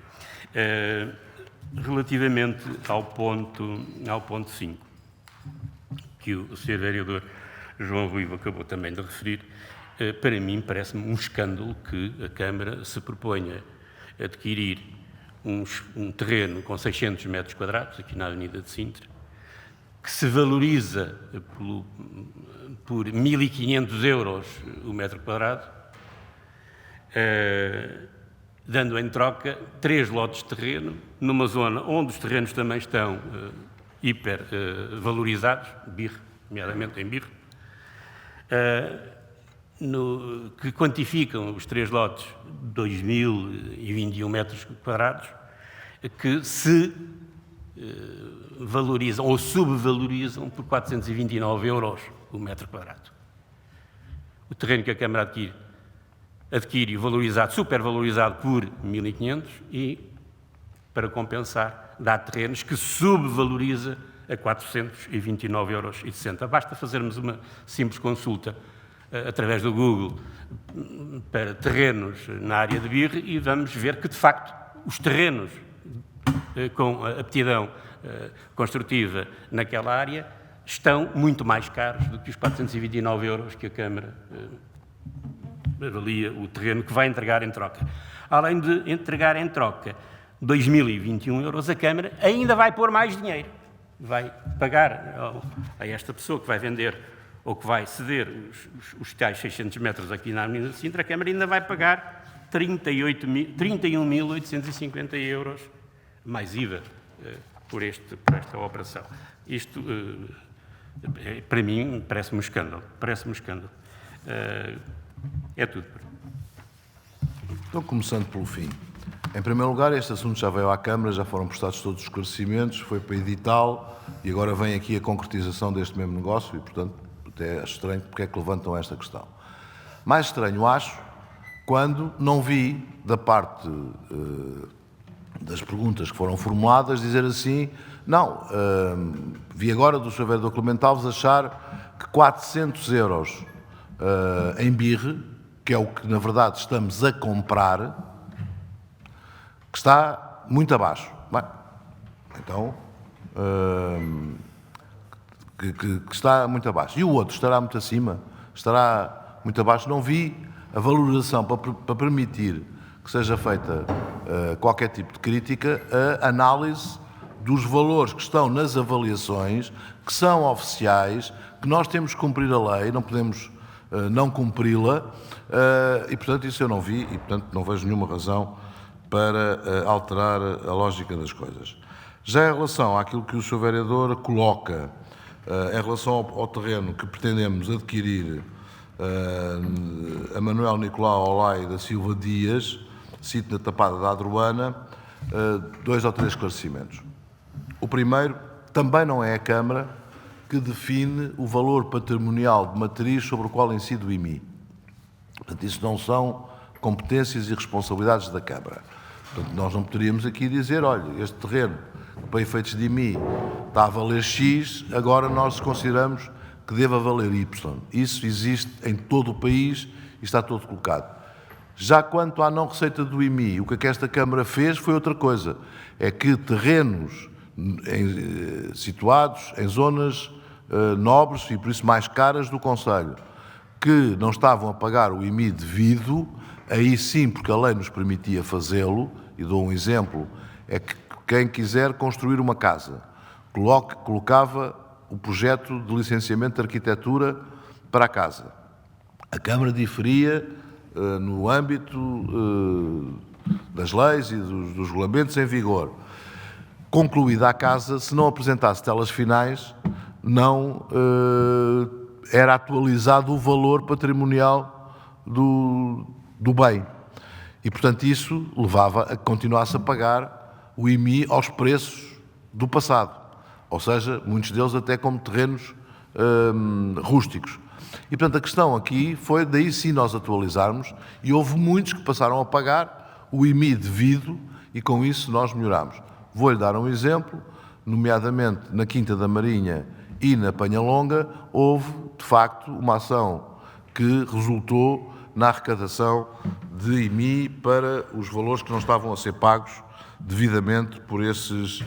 Relativamente ao ponto 5, que o Sr. Vereador João Ruivo acabou também de referir, para mim parece-me um escândalo que a Câmara se proponha adquirir um terreno com 600 metros quadrados, aqui na Avenida de Sintra, que se valoriza por 1.500 € o metro quadrado, dando em troca 3 lotes de terreno, numa zona onde os terrenos também estão hipervalorizados, nomeadamente em Birre, que quantificam os 3 lotes 2.021 metros quadrados, que se valorizam ou subvalorizam por 429 € o metro quadrado. O terreno que a Câmara adquire valorizado, supervalorizado por 1.500 e, para compensar, dá terrenos que subvaloriza a 429,60 €. Basta fazermos uma simples consulta através do Google para terrenos na área de Birre e vamos ver que, de facto, os terrenos com aptidão construtiva naquela área estão muito mais caros do que os 429 € que a Câmara avalia o terreno que vai entregar em troca. Além de entregar em troca 2.021 €, a Câmara ainda vai pôr mais dinheiro. Vai pagar a esta pessoa que vai vender ou que vai ceder os tais 600 metros aqui na Avenida de Sintra, a Câmara ainda vai pagar 31.850 € mais IVA por esta operação. Isto, para mim, parece-me um escândalo. É tudo. Então, começando pelo fim. Em primeiro lugar, este assunto já veio à Câmara, já foram prestados todos os esclarecimentos, foi para edital e agora vem aqui a concretização deste mesmo negócio e, portanto, até acho estranho porque é que levantam esta questão. Mais estranho acho quando não vi, da parte das perguntas que foram formuladas, dizer assim, não, vi agora do Sr. Vereador Clemente Alves achar que 400 € em Birre, que é o que na verdade estamos a comprar, que está muito abaixo. Bem, então, que está muito abaixo. E o outro estará muito acima? Estará muito abaixo? Não vi a valorização para permitir que seja feita qualquer tipo de crítica, a análise dos valores que estão nas avaliações, que são oficiais, que nós temos que cumprir a lei, não podemos não cumpri-la, e portanto isso eu não vi e portanto não vejo nenhuma razão para alterar a lógica das coisas. Já em relação àquilo que o Sr. Vereador coloca, em relação ao terreno que pretendemos adquirir a Manuel Nicolau Olai da Silva Dias, cito na tapada da Adroana, 2 ou 3 esclarecimentos. O primeiro, também não é a Câmara que define o valor patrimonial de matriz sobre o qual incide o IMI. Portanto, isso não são competências e responsabilidades da Câmara. Portanto, nós não poderíamos aqui dizer, olha, este terreno, para efeitos de IMI, está a valer X, agora nós consideramos que deva valer Y. Isso existe em todo o país e está todo colocado. Já quanto à não receita do IMI, o que esta Câmara fez foi outra coisa. É que terrenos situados em zonas nobres e por isso mais caras do concelho, que não estavam a pagar o IMI devido, aí sim, porque a lei nos permitia fazê-lo, e dou um exemplo, é que quem quiser construir uma casa, colocava o projeto de licenciamento de arquitetura para a casa. A Câmara diferia no âmbito das leis e dos regulamentos em vigor. Concluída a casa, se não apresentasse telas finais, não era atualizado o valor patrimonial do bem. E, portanto, isso levava a que continuasse a pagar o IMI aos preços do passado. Ou seja, muitos deles até como terrenos rústicos. E, portanto, a questão aqui foi, daí sim nós atualizarmos, e houve muitos que passaram a pagar o IMI devido, e com isso nós melhoramos. Vou-lhe dar um exemplo, nomeadamente na Quinta da Marinha e na Penhalonga, houve, de facto, uma ação que resultou na arrecadação de IMI para os valores que não estavam a ser pagos devidamente por esses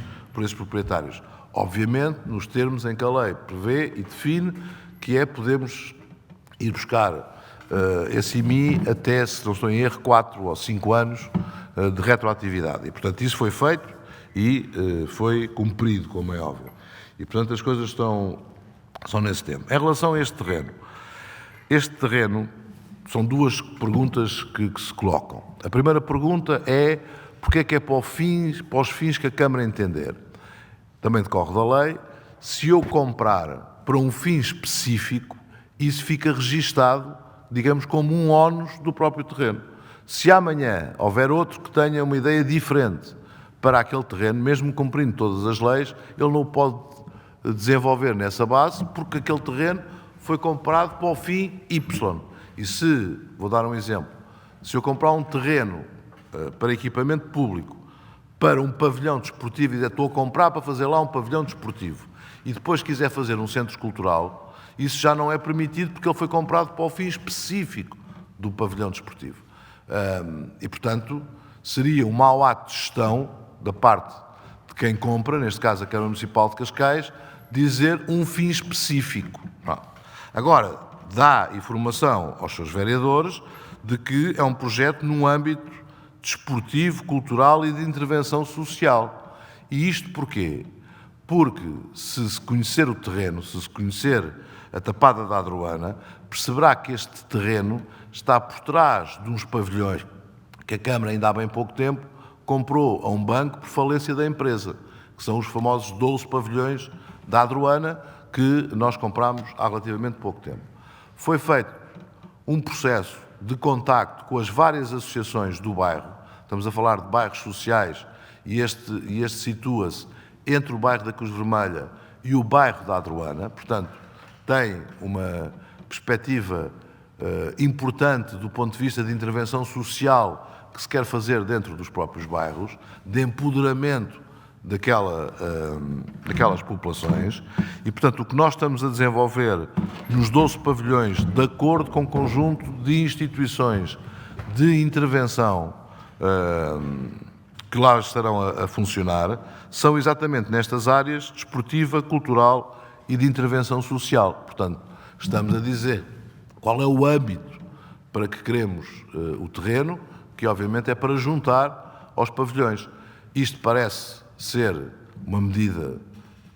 proprietários. Obviamente, nos termos em que a lei prevê e define, que é podemos ir buscar esse IMI até, se não estou em erro, 4 ou 5 anos de retroatividade. E, portanto, isso foi feito e foi cumprido, como é óbvio. E, portanto, as coisas são nesse tempo. Em relação a este terreno, são 2 perguntas que se colocam. A primeira pergunta é porque é para os fins que a Câmara entender. Também decorre da lei, se eu comprar para um fim específico, isso fica registado, digamos, como um ónus do próprio terreno. Se amanhã houver outro que tenha uma ideia diferente para aquele terreno, mesmo cumprindo todas as leis, ele não pode desenvolver nessa base, porque aquele terreno foi comprado para o fim Y. E se, vou dar um exemplo, se eu comprar um terreno para equipamento público, para um pavilhão desportivo, e estou a comprar para fazer lá um pavilhão desportivo, e depois quiser fazer um centro cultural, isso já não é permitido porque ele foi comprado para o fim específico do pavilhão desportivo. E, portanto, seria um mau ato de gestão da parte de quem compra, neste caso a Câmara Municipal de Cascais, dizer um fim específico. Agora, dá informação aos seus vereadores de que é um projeto num âmbito desportivo, cultural e de intervenção social. E isto porquê? Porque se conhecer o terreno, se conhecer a tapada da Adroana, perceberá que este terreno está por trás de uns pavilhões que a Câmara ainda há bem pouco tempo comprou a um banco por falência da empresa, que são os famosos 12 pavilhões da Adroana que nós comprámos há relativamente pouco tempo. Foi feito um processo de contacto com as várias associações do bairro, estamos a falar de bairros sociais, e este situa-se entre o bairro da Cruz Vermelha e o bairro da Adroana, portanto, tem uma perspectiva importante do ponto de vista de intervenção social que se quer fazer dentro dos próprios bairros, de empoderamento daquelas populações, e, portanto, o que nós estamos a desenvolver nos 12 pavilhões, de acordo com o conjunto de instituições de intervenção que lá estarão a funcionar, são exatamente nestas áreas desportiva, cultural e de intervenção social. Portanto, estamos a dizer qual é o âmbito para que queremos o terreno, que obviamente é para juntar aos pavilhões. Isto parece ser uma medida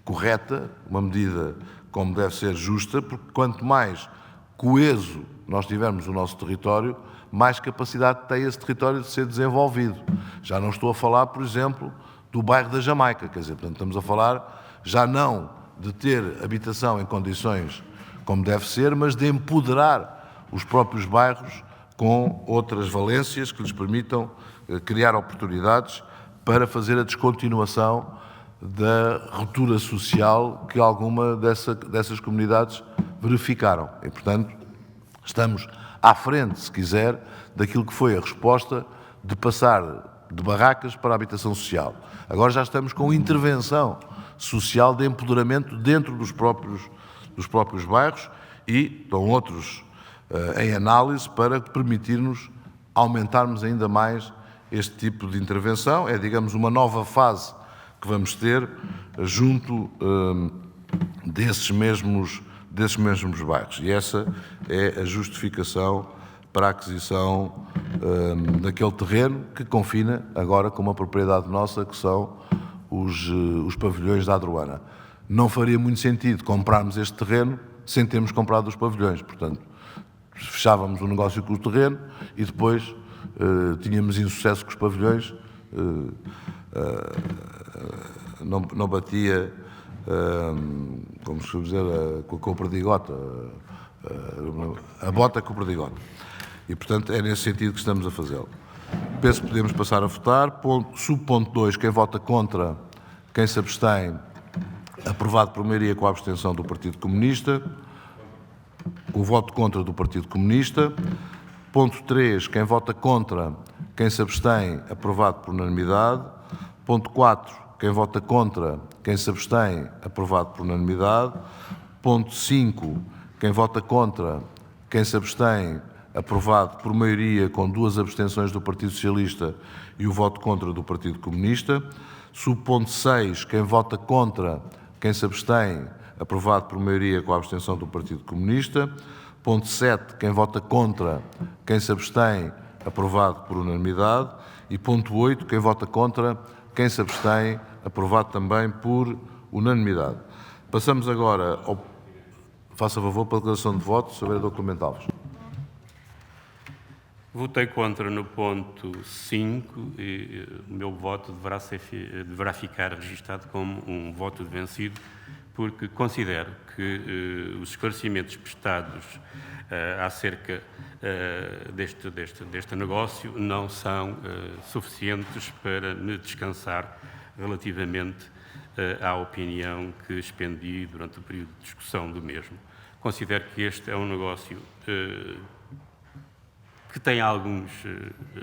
correta, uma medida como deve ser justa, porque quanto mais coeso nós tivermos o nosso território, mais capacidade tem esse território de ser desenvolvido. Já não estou a falar, por exemplo, do bairro da Jamaica, quer dizer, portanto, estamos a falar já não de ter habitação em condições como deve ser, mas de empoderar os próprios bairros com outras valências que lhes permitam criar oportunidades para fazer a descontinuação da ruptura social que alguma dessas comunidades verificaram. E, portanto, estamos à frente, se quiser, daquilo que foi a resposta de passar de barracas para a habitação social. Agora já estamos com intervenção social de empoderamento dentro dos próprios bairros e estão outros em análise para permitir-nos aumentarmos ainda mais este tipo de intervenção. É, digamos, uma nova fase que vamos ter junto desses mesmos bairros. E essa é a justificação para a aquisição daquele terreno que confina agora com uma propriedade nossa, que são os pavilhões da Adroana. Não faria muito sentido comprarmos este terreno sem termos comprado os pavilhões. Portanto, fechávamos o negócio com o terreno e depois tínhamos insucesso com os pavilhões, não batia, como se costuma dizer, com o perdigota, a bota com o perdigota. E, portanto, é nesse sentido que estamos a fazê-lo. Penso que podemos passar a votar. Subponto 2, quem vota contra, quem se abstém, aprovado por maioria com a abstenção do Partido Comunista. O voto contra do Partido Comunista. Ponto 3, quem vota contra, quem se abstém, aprovado por unanimidade. Ponto 4, quem vota contra, quem se abstém, aprovado por unanimidade. Ponto 5, quem vota contra, quem se abstém, aprovado por maioria com 2 abstenções do Partido Socialista e o voto contra do Partido Comunista. Subponto 6, quem vota contra, quem se abstém, aprovado por maioria com a abstenção do Partido Comunista. Ponto 7, quem vota contra, quem se abstém, aprovado por unanimidade. E ponto 8, quem vota contra, quem se abstém, aprovado também por unanimidade. Passamos agora ao... Faça favor para a declaração de voto, Sr. Vereador Clemente Alves. Votei contra no ponto 5 e o meu voto deverá ficar registado como um voto de vencido, porque considero que os esclarecimentos prestados acerca deste negócio não são suficientes para me descansar relativamente à opinião que expendi durante o período de discussão do mesmo. Considero que este é um negócio que tem alguns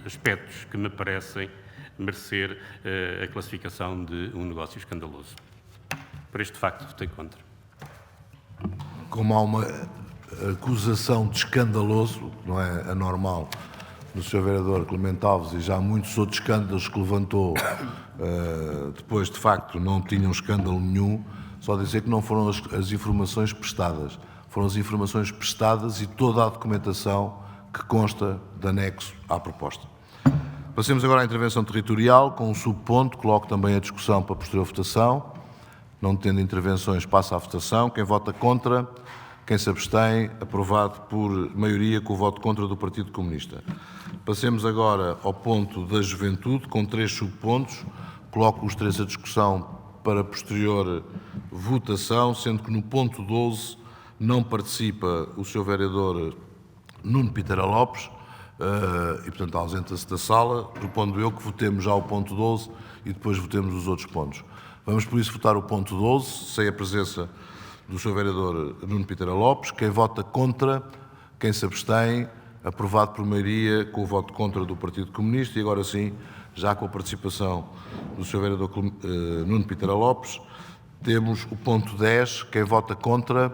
aspectos que me parecem merecer a classificação de um negócio escandaloso. Por este facto, votei contra. Como há uma acusação de escandaloso, não é anormal, do Sr. Vereador Clemente Alves, e já muitos outros escândalos que levantou, depois de facto não tinham escândalo nenhum, só dizer que não foram as informações prestadas, foram as informações prestadas e toda a documentação que consta de anexo à proposta. Passemos agora à intervenção territorial, com um subponto, coloco também a discussão para posterior votação. Não tendo intervenções, passa à votação. Quem vota contra, quem se abstém, aprovado por maioria com o voto contra do Partido Comunista. Passemos agora ao ponto da juventude, com 3 subpontos. Coloco os 3 à discussão para posterior votação, sendo que no ponto 12 não participa o Sr. Vereador Nuno Pitera Lopes, e, portanto, ausenta-se da sala, propondo eu que votemos já o ponto 12 e depois votemos os outros pontos. Vamos, por isso, votar o ponto 12, sem a presença do Sr. Vereador Nuno Pitera Lopes. Quem vota contra, quem se abstém, aprovado por maioria com o voto contra do Partido Comunista. E agora sim, já com a participação do Sr. Vereador Nuno Pitera Lopes, temos o ponto 10, quem vota contra,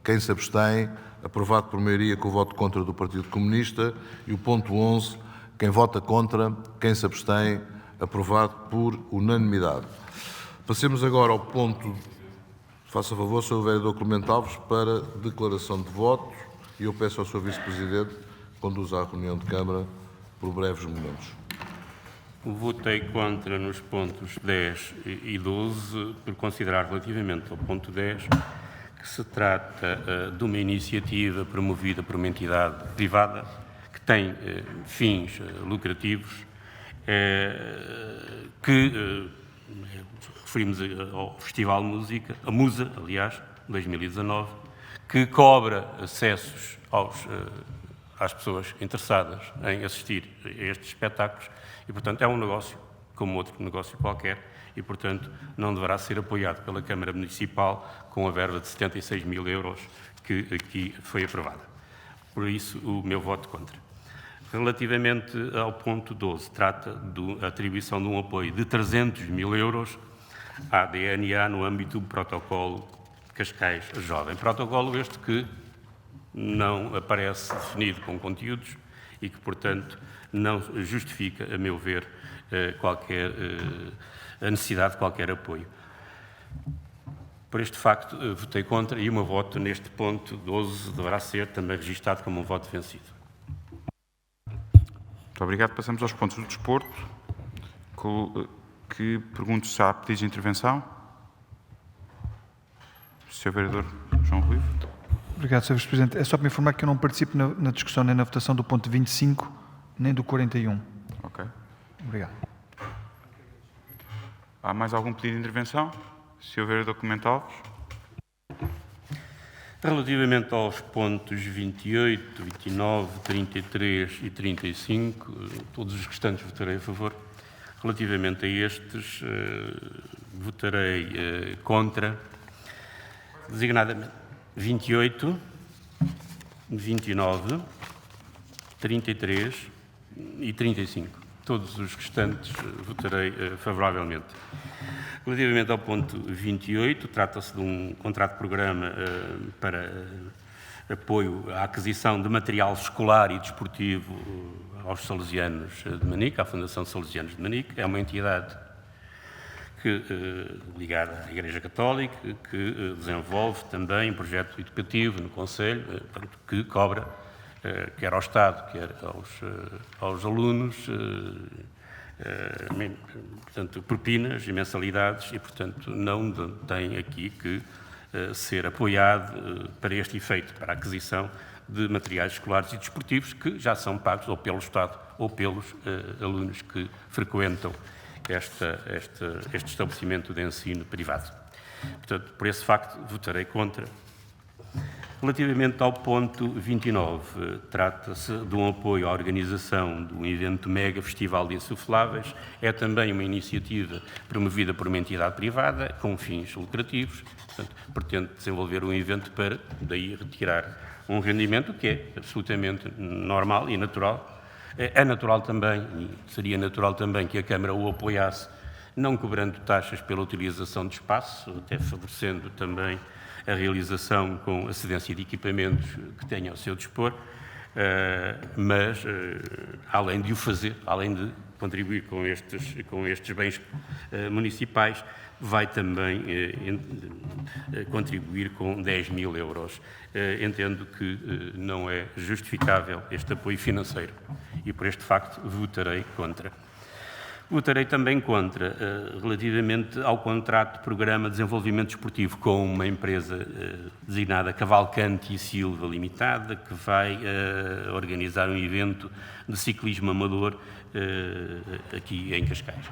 quem se abstém, aprovado por maioria com o voto contra do Partido Comunista. E o ponto 11, quem vota contra, quem se abstém, aprovado por unanimidade. Passemos agora ao ponto, faça favor, Sr. Vereador Clemente Alves, para declaração de voto, e eu peço ao Sr. Vice-Presidente que conduza a reunião de Câmara por breves momentos. Votei contra nos pontos 10 e 12, por considerar relativamente ao ponto 10 que se trata de uma iniciativa promovida por uma entidade privada que tem fins lucrativos, que referimos ao Festival Música, a Musa, aliás, 2019, que cobra acessos às pessoas interessadas em assistir a estes espetáculos e, portanto, é um negócio como outro negócio qualquer e, portanto, não deverá ser apoiado pela Câmara Municipal com a verba de 76 mil euros que aqui foi aprovada. Por isso, o meu voto contra. Relativamente ao ponto 12, trata da atribuição de um apoio de 300 mil euros à DNA no âmbito do protocolo Cascais Jovem. Protocolo este que não aparece definido com conteúdos e que, portanto, não justifica, a meu ver, a necessidade de qualquer apoio. Por este facto, votei contra e o meu voto neste ponto 12 deverá ser também registado como um voto vencido. Muito obrigado. Passamos aos pontos do desporto, que pergunto se há pedidos de intervenção. Sr. Vereador João Ruivo. Obrigado, Sr. Vice-Presidente. É só para me informar que eu não participo na discussão nem na votação do ponto 25, nem do 41. Ok. Obrigado. Há mais algum pedido de intervenção? Sr. Vereador Comental. Relativamente aos pontos 28, 29, 33 e 35, todos os restantes votarei a favor. Relativamente a estes, votarei contra, designadamente 28, 29, 33 e 35. Todos os restantes votarei favoravelmente. Relativamente ao ponto 28, trata-se de um contrato de programa para apoio à aquisição de material escolar e desportivo aos Salesianos de Manique, à Fundação Salesianos de Manique. É uma entidade ligada à Igreja Católica, que desenvolve também um projeto educativo no Conselho, que cobra, quer ao Estado, quer aos alunos, portanto, propinas e mensalidades e, portanto, não tem aqui que ser apoiado para este efeito, para a aquisição de materiais escolares e desportivos que já são pagos ou pelo Estado ou pelos alunos que frequentam este estabelecimento de ensino privado. Portanto, por esse facto, votarei contra. Relativamente ao ponto 29, trata-se de um apoio à organização de um evento mega festival de insufláveis. É também uma iniciativa promovida por uma entidade privada com fins lucrativos. Portanto, pretende desenvolver um evento para daí retirar um rendimento que é absolutamente normal e natural. É natural também, e seria natural também que a Câmara o apoiasse, não cobrando taxas pela utilização de espaço, até favorecendo também a realização com a cedência de equipamentos que tenha ao seu dispor, mas, além de o fazer, além de contribuir com estes bens municipais, vai também contribuir com 10 mil euros. Entendo que não é justificável este apoio financeiro e, por este facto, votarei contra. Votarei também contra, relativamente ao contrato de programa de desenvolvimento desportivo com uma empresa designada Cavalcante e Silva Limitada, que vai organizar um evento de ciclismo amador aqui em Cascais.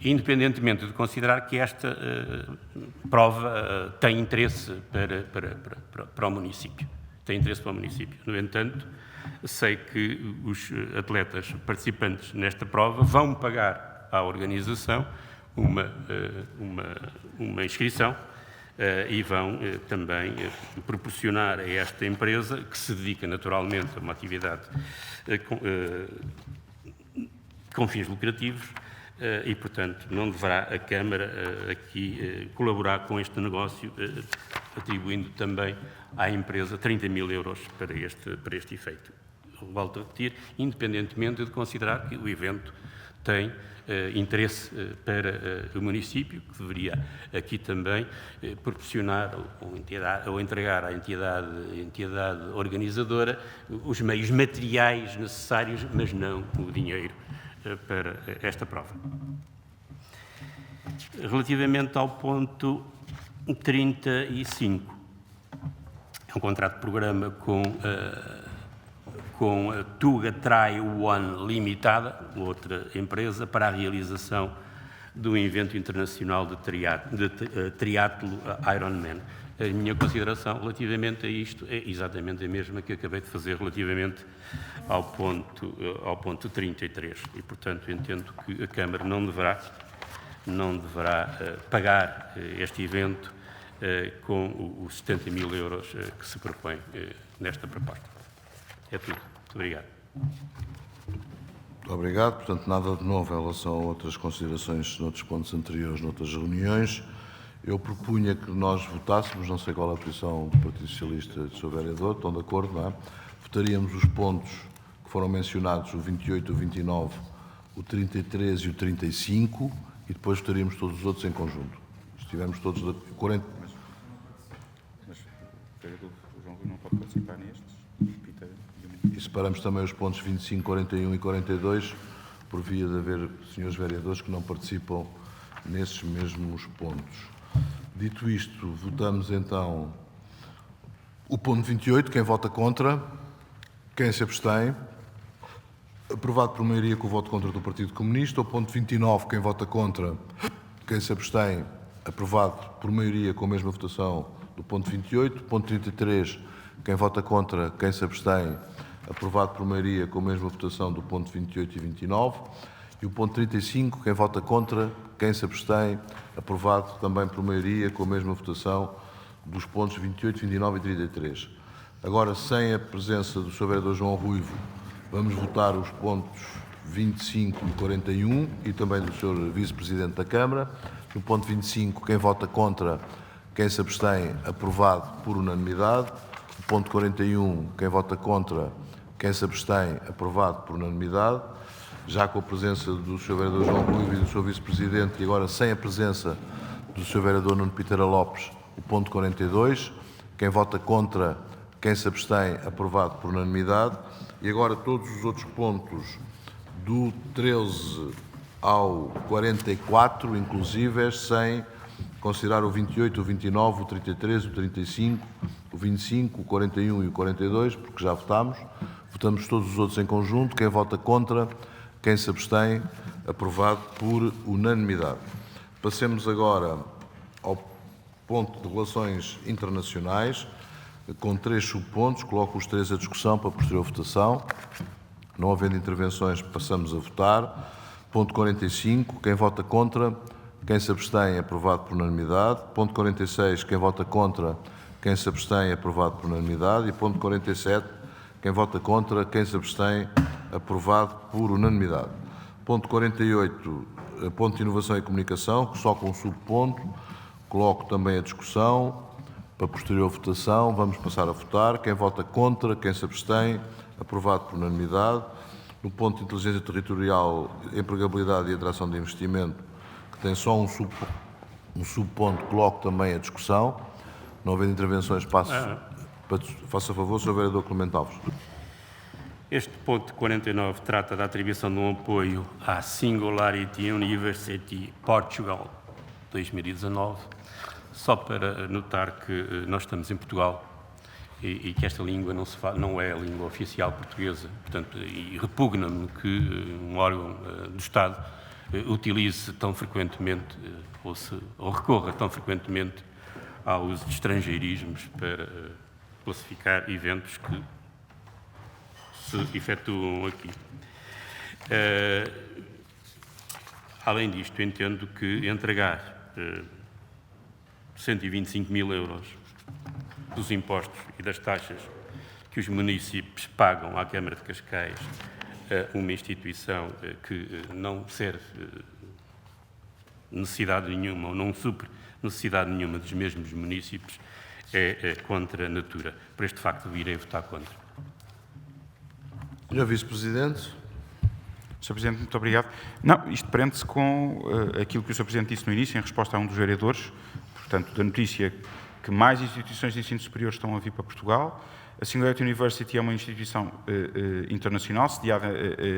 Independentemente de considerar que esta prova tem interesse para o município. Tem interesse para o município. No entanto, sei que os atletas participantes nesta prova vão pagar à organização uma inscrição e vão também proporcionar a esta empresa, que se dedica naturalmente a uma atividade com fins lucrativos, e, portanto, não deverá a Câmara aqui colaborar com este negócio, atribuindo também à empresa 30 mil euros para este efeito. Volto a repetir, independentemente de considerar que o evento tem interesse para o município, que deveria aqui também proporcionar ou entregar à entidade organizadora os meios materiais necessários, mas não o dinheiro para esta prova. Relativamente ao ponto 35, é um contrato de programa com a Tuga Try One Limitada, outra empresa, para a realização do evento internacional de triatlo Ironman. A minha consideração relativamente a isto é exatamente a mesma que acabei de fazer relativamente ao ponto 33 e, portanto, entendo que a Câmara não deverá pagar este evento com os 70 mil euros que se propõe nesta proposta. É tudo. Muito obrigado. Muito obrigado. Portanto, nada de novo em relação a outras considerações noutros pontos anteriores, noutras reuniões. Eu propunha que nós votássemos, não sei qual é a posição do Partido Socialista e do Sr. Vereador, estão de acordo, não é? Votaríamos os pontos que foram mencionados, o 28, o 29, o 33 e o 35, e depois votaríamos todos os outros em conjunto. Estivemos todos de 40... Mas o vereador João Rui não pode participar nestes? E separamos também os pontos 25, 41 e 42, por via de haver senhores vereadores que não participam nesses mesmos pontos. Dito isto, votamos então o ponto 28, quem vota contra, quem se abstém, aprovado por maioria com o voto contra do Partido Comunista. O ponto 29, quem vota contra, quem se abstém, aprovado por maioria com a mesma votação do ponto 28. Ponto 33, quem vota contra, quem se abstém, aprovado por maioria com a mesma votação do ponto 28 e 29. E o ponto 35, quem vota contra, quem se abstém, aprovado também por maioria com a mesma votação dos pontos 28, 29 e 33. Agora, sem a presença do Sr. Vereador João Ruivo, vamos votar os pontos 25 e 41 e também do Sr. Vice-Presidente da Câmara. No ponto 25, quem vota contra, quem se abstém, aprovado por unanimidade. No ponto 41, quem vota contra, quem se abstém, aprovado por unanimidade. Já com a presença do Sr. Vereador João Ruivo e do Sr. Vice-Presidente, e agora sem a presença do Sr. Vereador Nuno Piteira Lopes, o ponto 42. Quem vota contra, quem se abstém, aprovado por unanimidade. E agora todos os outros pontos do 13 ao 44, inclusive, sem considerar o 28, o 29, o 33, o 35, o 25, o 41 e o 42, porque já votámos. Votamos todos os outros em conjunto. Quem vota contra, quem se abstém, aprovado por unanimidade. Passemos agora ao ponto de relações internacionais, com 3 subpontos. Coloco os 3 à discussão para posterior votação. Não havendo intervenções, passamos a votar. Ponto 45, quem vota contra, quem se abstém, aprovado por unanimidade. Ponto 46, quem vota contra, quem se abstém, aprovado por unanimidade. E ponto 47, quem vota contra, quem se abstém, aprovado por unanimidade. Ponto 48, ponto de inovação e comunicação, só com um subponto. Coloco também a discussão para posterior votação. Vamos passar a votar. Quem vota contra, quem se abstém, aprovado por unanimidade. No ponto de inteligência territorial, empregabilidade e atração de investimento, que tem só um subponto, coloco também a discussão. Não havendo intervenções, faça a favor, Sr. Vereador Clemente Alves. Este ponto 49 trata da atribuição de um apoio à Singularity University Portugal 2019, só para notar que nós estamos em Portugal e que esta língua não é a língua oficial portuguesa, portanto, e repugna-me que um órgão do Estado utilize tão frequentemente ou recorra tão frequentemente aos estrangeirismos para classificar eventos que se efetuam aqui. Além disto, entendo que entregar 125 mil euros dos impostos e das taxas que os municípios pagam à Câmara de Cascais a uma instituição que não serve necessidade nenhuma ou não supre necessidade nenhuma dos mesmos municípios é contra a natura. Por este facto, irei votar contra. Sr. Vice-Presidente. Sr. Presidente, muito obrigado. Não, isto prende-se com aquilo que o Sr. Presidente disse no início, em resposta a um dos vereadores, portanto, da notícia que mais instituições de ensino superior estão a vir para Portugal. A Singularity University é uma instituição internacional, sediada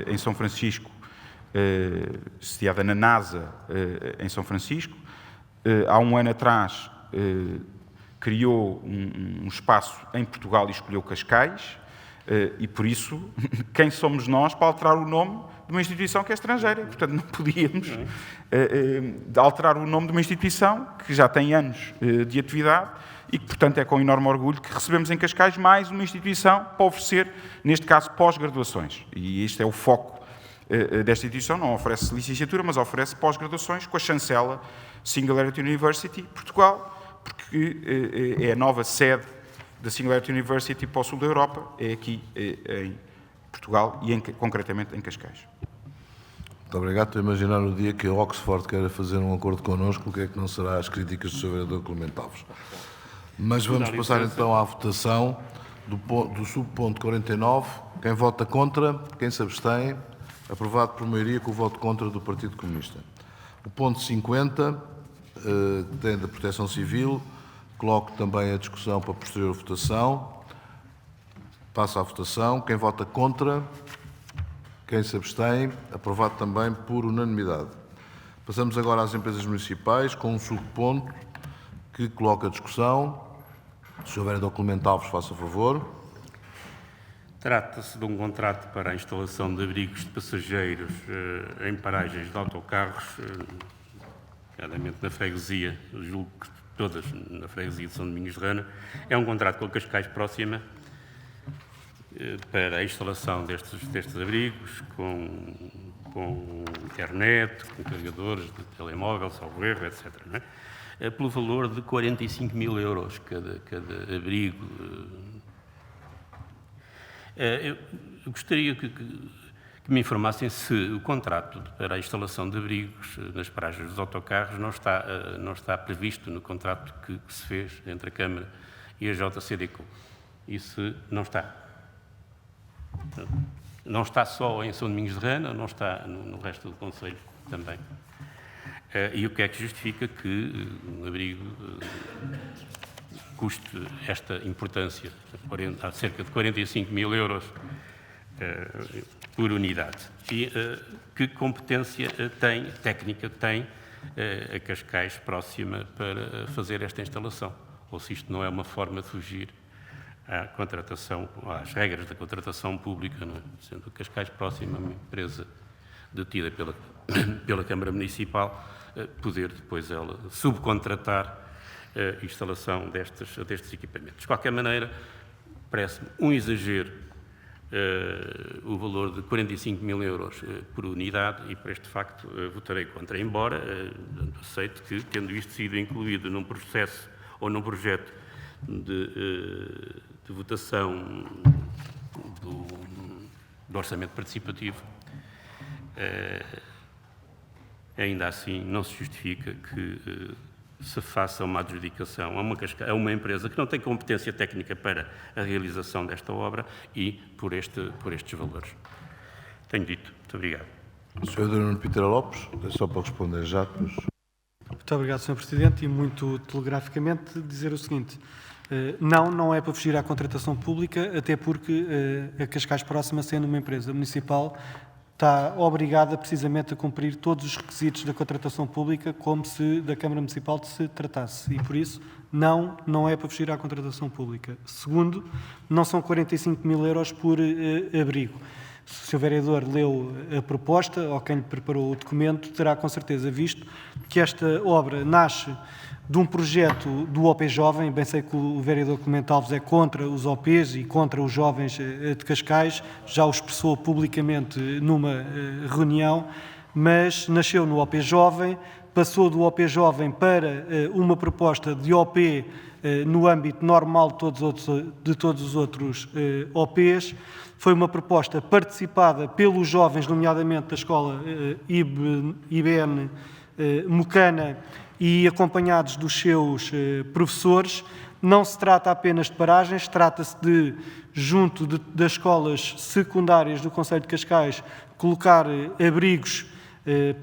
em São Francisco, sediada na NASA, em São Francisco. Há um ano atrás, criou um espaço em Portugal e escolheu Cascais. E por isso, quem somos nós para alterar o nome de uma instituição que é estrangeira? Portanto, não podíamos alterar o nome de uma instituição que já tem anos de atividade e que, portanto, é com enorme orgulho que recebemos em Cascais mais uma instituição para oferecer, neste caso, pós-graduações. E este é o foco desta instituição. Não oferece licenciatura, mas oferece pós-graduações com a chancela Singularity University Portugal, porque é a nova sede da Singularity University para o sul da Europa, é aqui em Portugal e concretamente em Cascais. Muito obrigado. Estou a imaginar o dia que a Oxford queira fazer um acordo connosco, o que é que não será as críticas do Sr. Vereador Clemente Alves. Mas vamos passar então à votação do subponto 49. Quem vota contra, quem se abstém, aprovado por maioria com o voto contra do Partido Comunista. O ponto 50, que tem da Proteção Civil, coloco também a discussão para posterior votação. Passo à votação. Quem vota contra, quem se abstém, aprovado também por unanimidade. Passamos agora às empresas municipais, com um subponto que coloca a discussão. O Sr. Vereador Clemente Alves, faça favor. Trata-se de um contrato para a instalação de abrigos de passageiros em paragens de autocarros, nomeadamente na freguesia, julgo que todas na freguesia de São Domingos de Rana. É um contrato com a Cascais Próxima para a instalação destes abrigos, com internet, com carregadores de telemóvel, salvo erro, etc. Não é? Pelo valor de 45 mil euros cada abrigo. Eu gostaria que me informassem se o contrato para a instalação de abrigos nas paragens dos autocarros não está previsto no contrato que se fez entre a Câmara e a JCDecom. E se não está? Não está só em São Domingos de Rana, não está no resto do concelho também. E o que é que justifica que um abrigo custe esta importância, cerca de 45 mil euros por unidade? E que competência técnica tem a Cascais Próxima para fazer esta instalação? Ou se isto não é uma forma de fugir à contratação, às regras da contratação pública, não é? Sendo a Cascais Próxima uma empresa detida pela Câmara Municipal, poder depois ela subcontratar a instalação destes equipamentos. De qualquer maneira, parece-me um exagero o valor de 45 mil euros por unidade e, por este facto, votarei contra, embora aceito que, tendo isto sido incluído num processo ou num projeto de votação do orçamento participativo, ainda assim não se justifica que se faça uma adjudicação a uma empresa que não tem competência técnica para a realização desta obra e por estes valores. Tenho dito. Muito obrigado. O Sr. Nuno Piteira Lopes, é só para responder já. Depois. Muito obrigado, Sr. Presidente, e muito telegraficamente dizer o seguinte: não é para fugir à contratação pública, até porque a Cascais Próxima, sendo uma empresa municipal, está obrigada precisamente a cumprir todos os requisitos da contratação pública, como se da Câmara Municipal se tratasse. E, por isso, não é para fugir à contratação pública. Segundo, não são 45 mil euros por abrigo. Se o Sr. Vereador leu a proposta, ou quem lhe preparou o documento, terá com certeza visto que esta obra nasce de um projeto do OP Jovem. Bem sei que o Vereador Clemente Alves é contra os OPs e contra os jovens de Cascais, já o expressou publicamente numa reunião, mas nasceu no OP Jovem, passou do OP Jovem para uma proposta de OP no âmbito normal de todos os outros OPs. Foi uma proposta participada pelos jovens, nomeadamente da escola IBN Mocana, e acompanhados dos seus professores. Não se trata apenas de paragens, trata-se de, junto das escolas secundárias do concelho de Cascais, colocar abrigos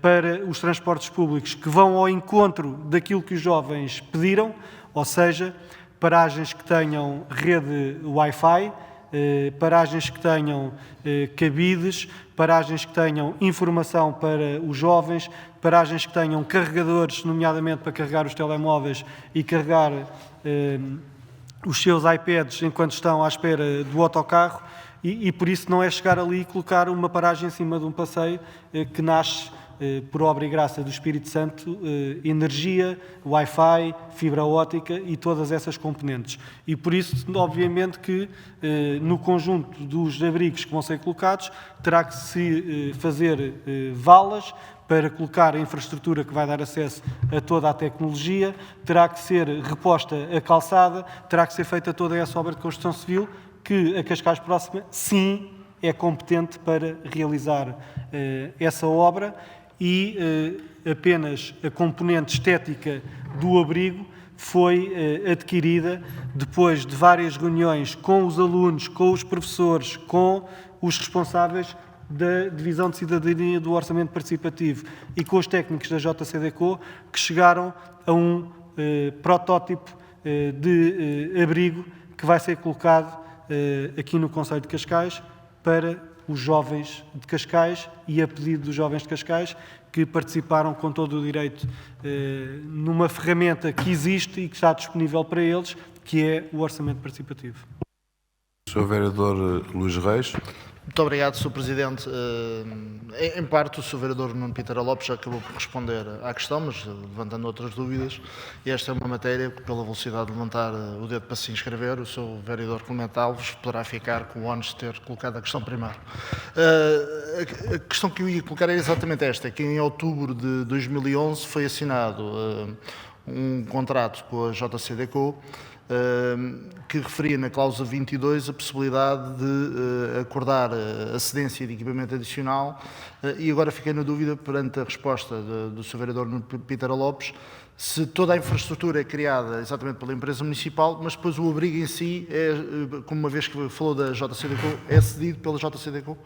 para os transportes públicos que vão ao encontro daquilo que os jovens pediram, ou seja, paragens que tenham rede Wi-Fi, paragens que tenham cabides, paragens que tenham informação para os jovens, paragens que tenham carregadores, nomeadamente para carregar os telemóveis e carregar os seus iPads enquanto estão à espera do autocarro, e por isso não é chegar ali e colocar uma paragem em cima de um passeio que nasce por obra e graça do Espírito Santo, energia, Wi-Fi, fibra óptica e todas essas componentes. E por isso, obviamente, que no conjunto dos abrigos que vão ser colocados, terá que se fazer valas para colocar a infraestrutura que vai dar acesso a toda a tecnologia, terá que ser reposta a calçada, terá que ser feita toda essa obra de construção civil, que a Cascais Próxima, sim, é competente para realizar essa obra, e apenas a componente estética do abrigo foi adquirida depois de várias reuniões com os alunos, com os professores, com os responsáveis da Divisão de Cidadania do Orçamento Participativo e com os técnicos da JCDECO, que chegaram a um protótipo de abrigo que vai ser colocado aqui no Concelho de Cascais para os jovens de Cascais e a pedido dos jovens de Cascais, que participaram com todo o direito numa ferramenta que existe e que está disponível para eles, que é o Orçamento Participativo. Sr. Vereador Luís Reis. Muito obrigado, Sr. Presidente. Em parte, o Sr. Vereador Nuno Piteira Lopes já acabou por responder à questão, mas levantando outras dúvidas. E esta é uma matéria que, pela velocidade de levantar o dedo para se inscrever, o Sr. Vereador Clemente Alves poderá ficar com o ónus de ter colocado a questão primeiro. A questão que eu ia colocar era exatamente esta, que em outubro de 2011 foi assinado um contrato com a JCDECO, que referia na cláusula 22 a possibilidade de acordar a cedência de equipamento adicional, e agora fiquei na dúvida, perante a resposta do Sr. Vereador Piteira Lopes, se toda a infraestrutura é criada exatamente pela empresa municipal, mas depois o abrigo em si, como uma vez que falou da JCDECO, é cedido pela JCDECO.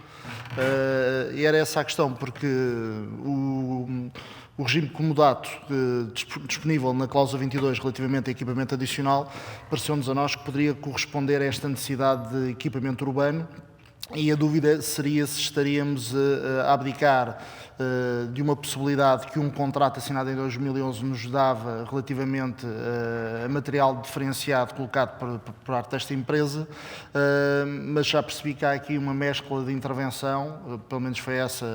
E era essa a questão, porque o regime comodato disponível na cláusula 22 relativamente a equipamento adicional pareceu-nos a nós que poderia corresponder a esta necessidade de equipamento urbano, e a dúvida seria se estaríamos a abdicar de uma possibilidade que um contrato assinado em 2011 nos dava relativamente a material diferenciado colocado por parte desta empresa, mas já percebi que há aqui uma mescla de intervenção, pelo menos foi essa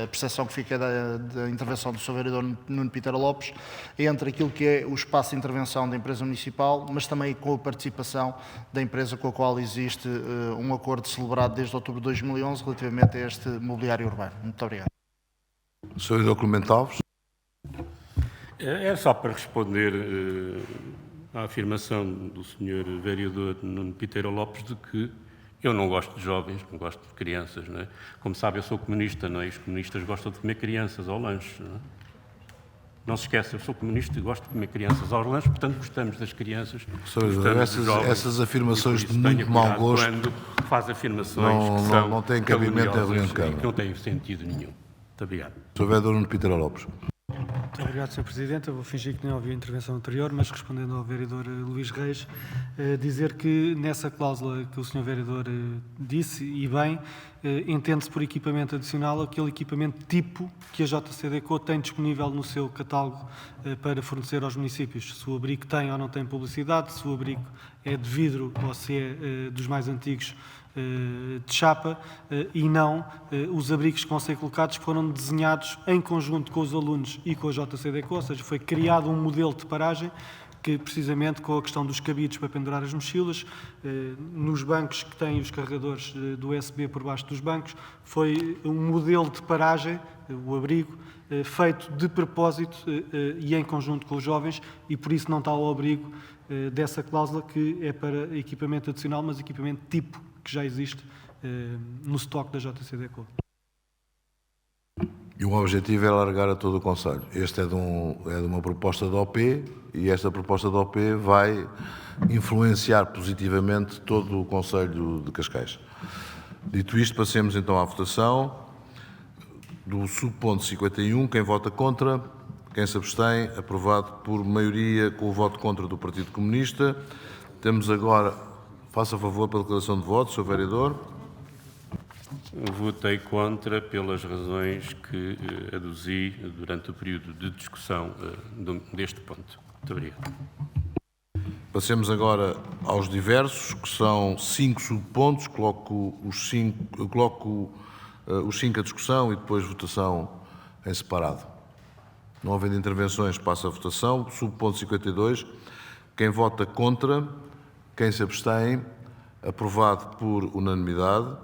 a percepção que fica da intervenção do Sr. Vereador Nuno Piteira Lopes, entre aquilo que é o espaço de intervenção da empresa municipal, mas também com a participação da empresa com a qual existe um acordo celebrado desde outubro de 2011 relativamente a este mobiliário urbano. Muito obrigado. Sr. Vereador Clemente Alves. É só para responder à afirmação do Sr. Vereador Nuno Piteira Lopes de que eu não gosto de jovens, não gosto de crianças, não é? Como sabe, eu sou comunista, não é? E os comunistas gostam de comer crianças ao lanche, não é? Não se esqueça, eu sou comunista e gosto de comer crianças aos lanches, portanto gostamos das crianças. Essas afirmações de muito mau gosto quando faz afirmações não têm cabimento em reunião de Câmara. Que não têm sentido nenhum. Muito obrigado. Sr. Vereador Nuno Piteira Lopes. Muito obrigado, Sr. Presidente. Eu vou fingir que nem ouvi a intervenção anterior, mas respondendo ao Vereador Luís Reis, dizer que nessa cláusula que o Sr. Vereador disse, e bem, entende-se por equipamento adicional aquele equipamento tipo que a JCDECO tem disponível no seu catálogo para fornecer aos municípios. Se o abrigo tem ou não tem publicidade, se o abrigo é de vidro ou se é dos mais antigos de chapa, e não os abrigos que vão ser colocados foram desenhados em conjunto com os alunos e com a JCDECO, ou seja, foi criado um modelo de paragem que, precisamente com a questão dos cabides para pendurar as mochilas, nos bancos que têm os carregadores do USB por baixo dos bancos, foi um modelo de paragem, o abrigo, feito de propósito e em conjunto com os jovens, e por isso não está ao abrigo dessa cláusula que é para equipamento adicional, mas equipamento tipo que já existe no estoque da JCDECO. E o objetivo é alargar a todo o Conselho. Este é de uma proposta da OP, e esta proposta da OP vai influenciar positivamente todo o Conselho de Cascais. Dito isto, passemos então à votação do subponto 51. Quem vota contra? Quem se abstém? Aprovado por maioria com o voto contra do Partido Comunista. Temos agora, faça favor pela declaração de voto, Sr. Vereador. Votei contra pelas razões que aduzi durante o período de discussão deste ponto. Muito obrigado. Passemos agora aos diversos, que são 5 subpontos. Coloco os 5 à discussão e depois votação em separado. Não havendo intervenções, passo à votação. Subponto 52. Quem vota contra? Quem se abstém? Aprovado por unanimidade.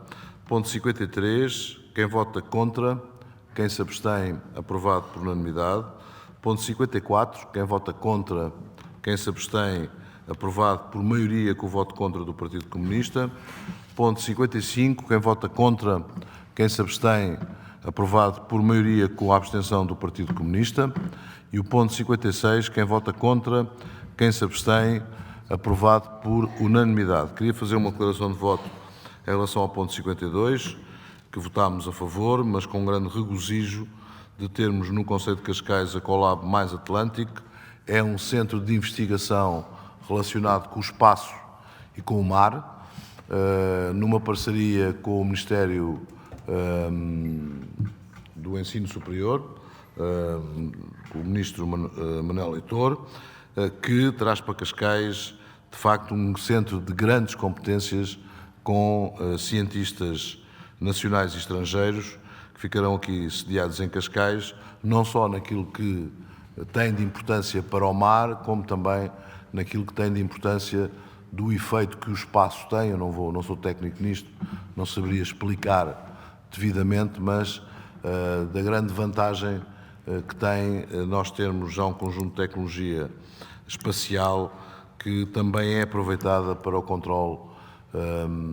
Ponto 53. Quem vota contra? Quem se abstém? Aprovado por unanimidade. Ponto 54. Quem vota contra? Quem se abstém? Aprovado por maioria com o voto contra do Partido Comunista. Ponto 55. Quem vota contra? Quem se abstém? Aprovado por maioria com a abstenção do Partido Comunista. E o ponto 56. Quem vota contra? Quem se abstém? Aprovado por unanimidade. Queria fazer uma declaração de voto em relação ao ponto 52, que votámos a favor, mas com grande regozijo de termos no Concelho de Cascais a Colab Mais Atlântico. É um centro de investigação relacionado com o espaço e com o mar, numa parceria com o Ministério do Ensino Superior, com o Ministro Manuel Leitor, que traz para Cascais, de facto, um centro de grandes competências com cientistas nacionais e estrangeiros que ficarão aqui sediados em Cascais, não só naquilo que tem de importância para o mar, como também naquilo que tem de importância do efeito que o espaço tem. Eu não sou técnico nisto, não saberia explicar devidamente, mas da grande vantagem que tem nós termos já um conjunto de tecnologia espacial que também é aproveitada para o controle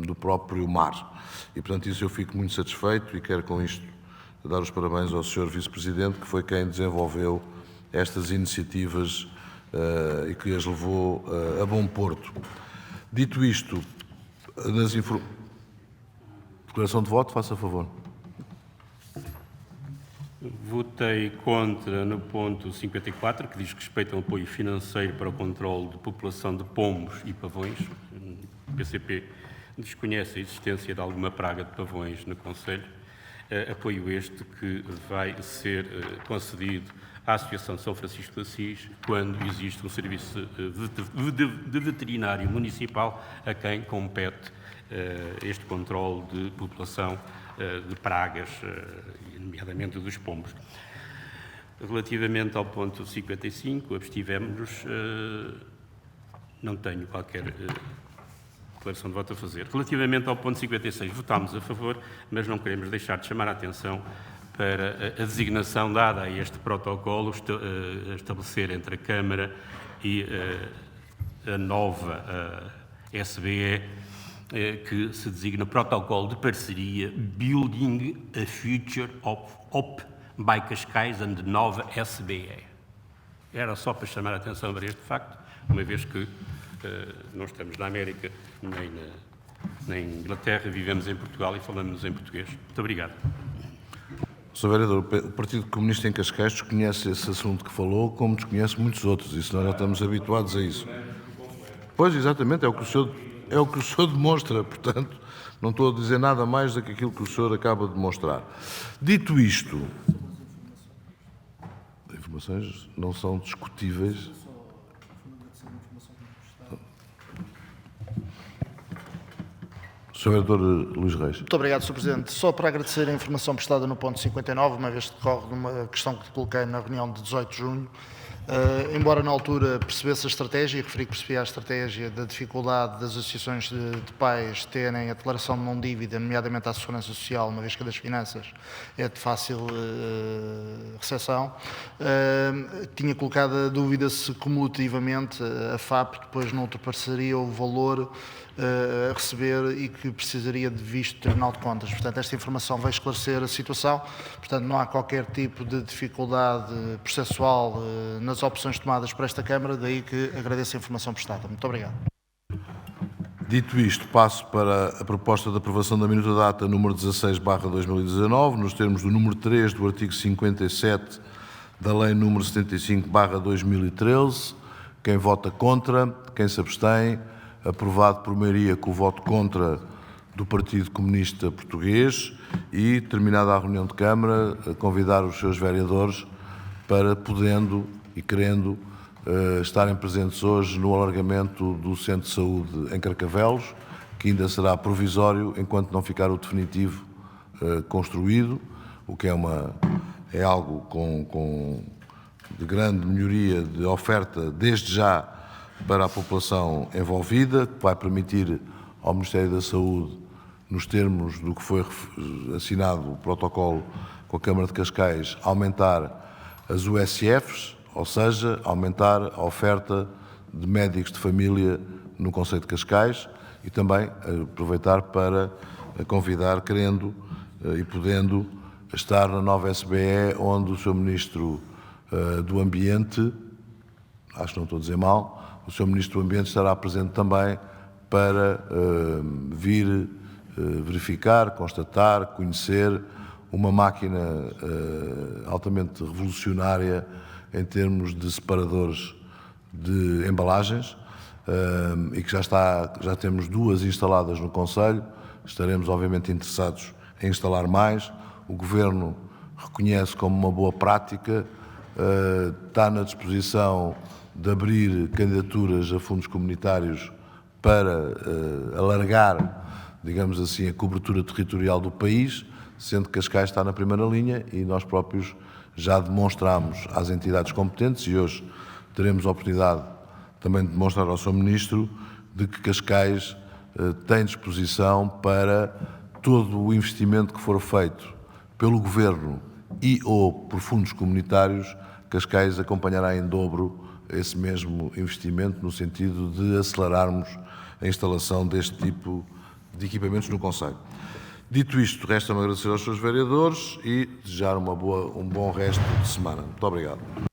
do próprio mar. E, portanto, isso eu fico muito satisfeito e quero com isto dar os parabéns ao Sr. Vice-Presidente, que foi quem desenvolveu estas iniciativas e que as levou a bom porto. Dito isto, declaração de voto, faça favor. Votei contra no ponto 54, que diz respeito ao apoio financeiro para o controle de população de pombos e pavões. O PCP desconhece a existência de alguma praga de pavões no Concelho. Apoio este que vai ser concedido à Associação São Francisco de Assis quando existe um serviço de veterinário municipal a quem compete este controle de população de pragas, nomeadamente dos pombos. Relativamente ao ponto 55, abstivemos-nos, não tenho qualquer declaração de voto a fazer. Relativamente ao ponto 56, votámos a favor, mas não queremos deixar de chamar a atenção para a designação dada a este protocolo a estabelecer entre a Câmara e a nova SBE, que se designa Protocolo de Parceria Building a Future of by Cascais and Nova SBE. Era só para chamar a atenção para este facto, uma vez que não estamos na América nem na Inglaterra, vivemos em Portugal e falamos em português. Muito obrigado. Sr. Vereador, o Partido Comunista em Cascais desconhece esse assunto que falou, como desconhece muitos outros, e nós já estamos habituados a isso. Pois, exatamente, é o que o senhor demonstra, portanto, não estou a dizer nada mais do que aquilo que o senhor acaba de demonstrar. Dito isto, as informações não são discutíveis. Sr. Vereador Luís Reis. Muito obrigado, Sr. Presidente. Só para agradecer a informação prestada no ponto 59, uma vez que decorre de uma questão que coloquei na reunião de 18 de junho. Embora na altura percebesse a estratégia, e referi que percebi a estratégia da dificuldade das associações de pais terem a declaração de não dívida, nomeadamente à Segurança Social, uma vez que a das finanças é de fácil recepção, tinha colocado a dúvida se cumulativamente a FAP depois não ultrapassaria o valor a receber e que precisaria de visto do Tribunal de Contas. Portanto, esta informação vai esclarecer a situação. Portanto, não há qualquer tipo de dificuldade processual nas opções tomadas por esta Câmara, daí que agradeço a informação prestada. Muito obrigado. Dito isto, passo para a proposta de aprovação da minuta data número 16/2019, nos termos do número 3 do artigo 57 da Lei número 75/2013. Quem vota contra, quem se abstém, aprovado por maioria com o voto contra do Partido Comunista Português e, terminada a reunião de Câmara, convidar os seus vereadores para, podendo e querendo, estarem presentes hoje no alargamento do Centro de Saúde em Carcavelos, que ainda será provisório enquanto não ficar o definitivo construído, o que é algo de grande melhoria de oferta desde já para a população envolvida, que vai permitir ao Ministério da Saúde, nos termos do que foi assinado o protocolo com a Câmara de Cascais, aumentar as USFs, ou seja, aumentar a oferta de médicos de família no concelho de Cascais e também aproveitar para convidar, querendo e podendo, estar na nova SBE, onde o Sr. Ministro do Ambiente, acho que não estou a dizer mal, o Sr. Ministro do Ambiente estará presente também para vir verificar, constatar, conhecer uma máquina altamente revolucionária em termos de separadores de embalagens e que já temos 2 instaladas no concelho. Estaremos obviamente interessados em instalar mais. O Governo reconhece como uma boa prática, está na disposição de abrir candidaturas a fundos comunitários para alargar, digamos assim, a cobertura territorial do país, sendo que Cascais está na primeira linha e nós próprios já demonstramos às entidades competentes, e hoje teremos a oportunidade também de demonstrar ao Sr. Ministro de que Cascais tem disposição para todo o investimento que for feito pelo Governo e ou por fundos comunitários. Cascais acompanhará em dobro esse mesmo investimento no sentido de acelerarmos a instalação deste tipo de equipamentos no concelho. Dito isto, resta-me agradecer aos seus vereadores e desejar um bom resto de semana. Muito obrigado.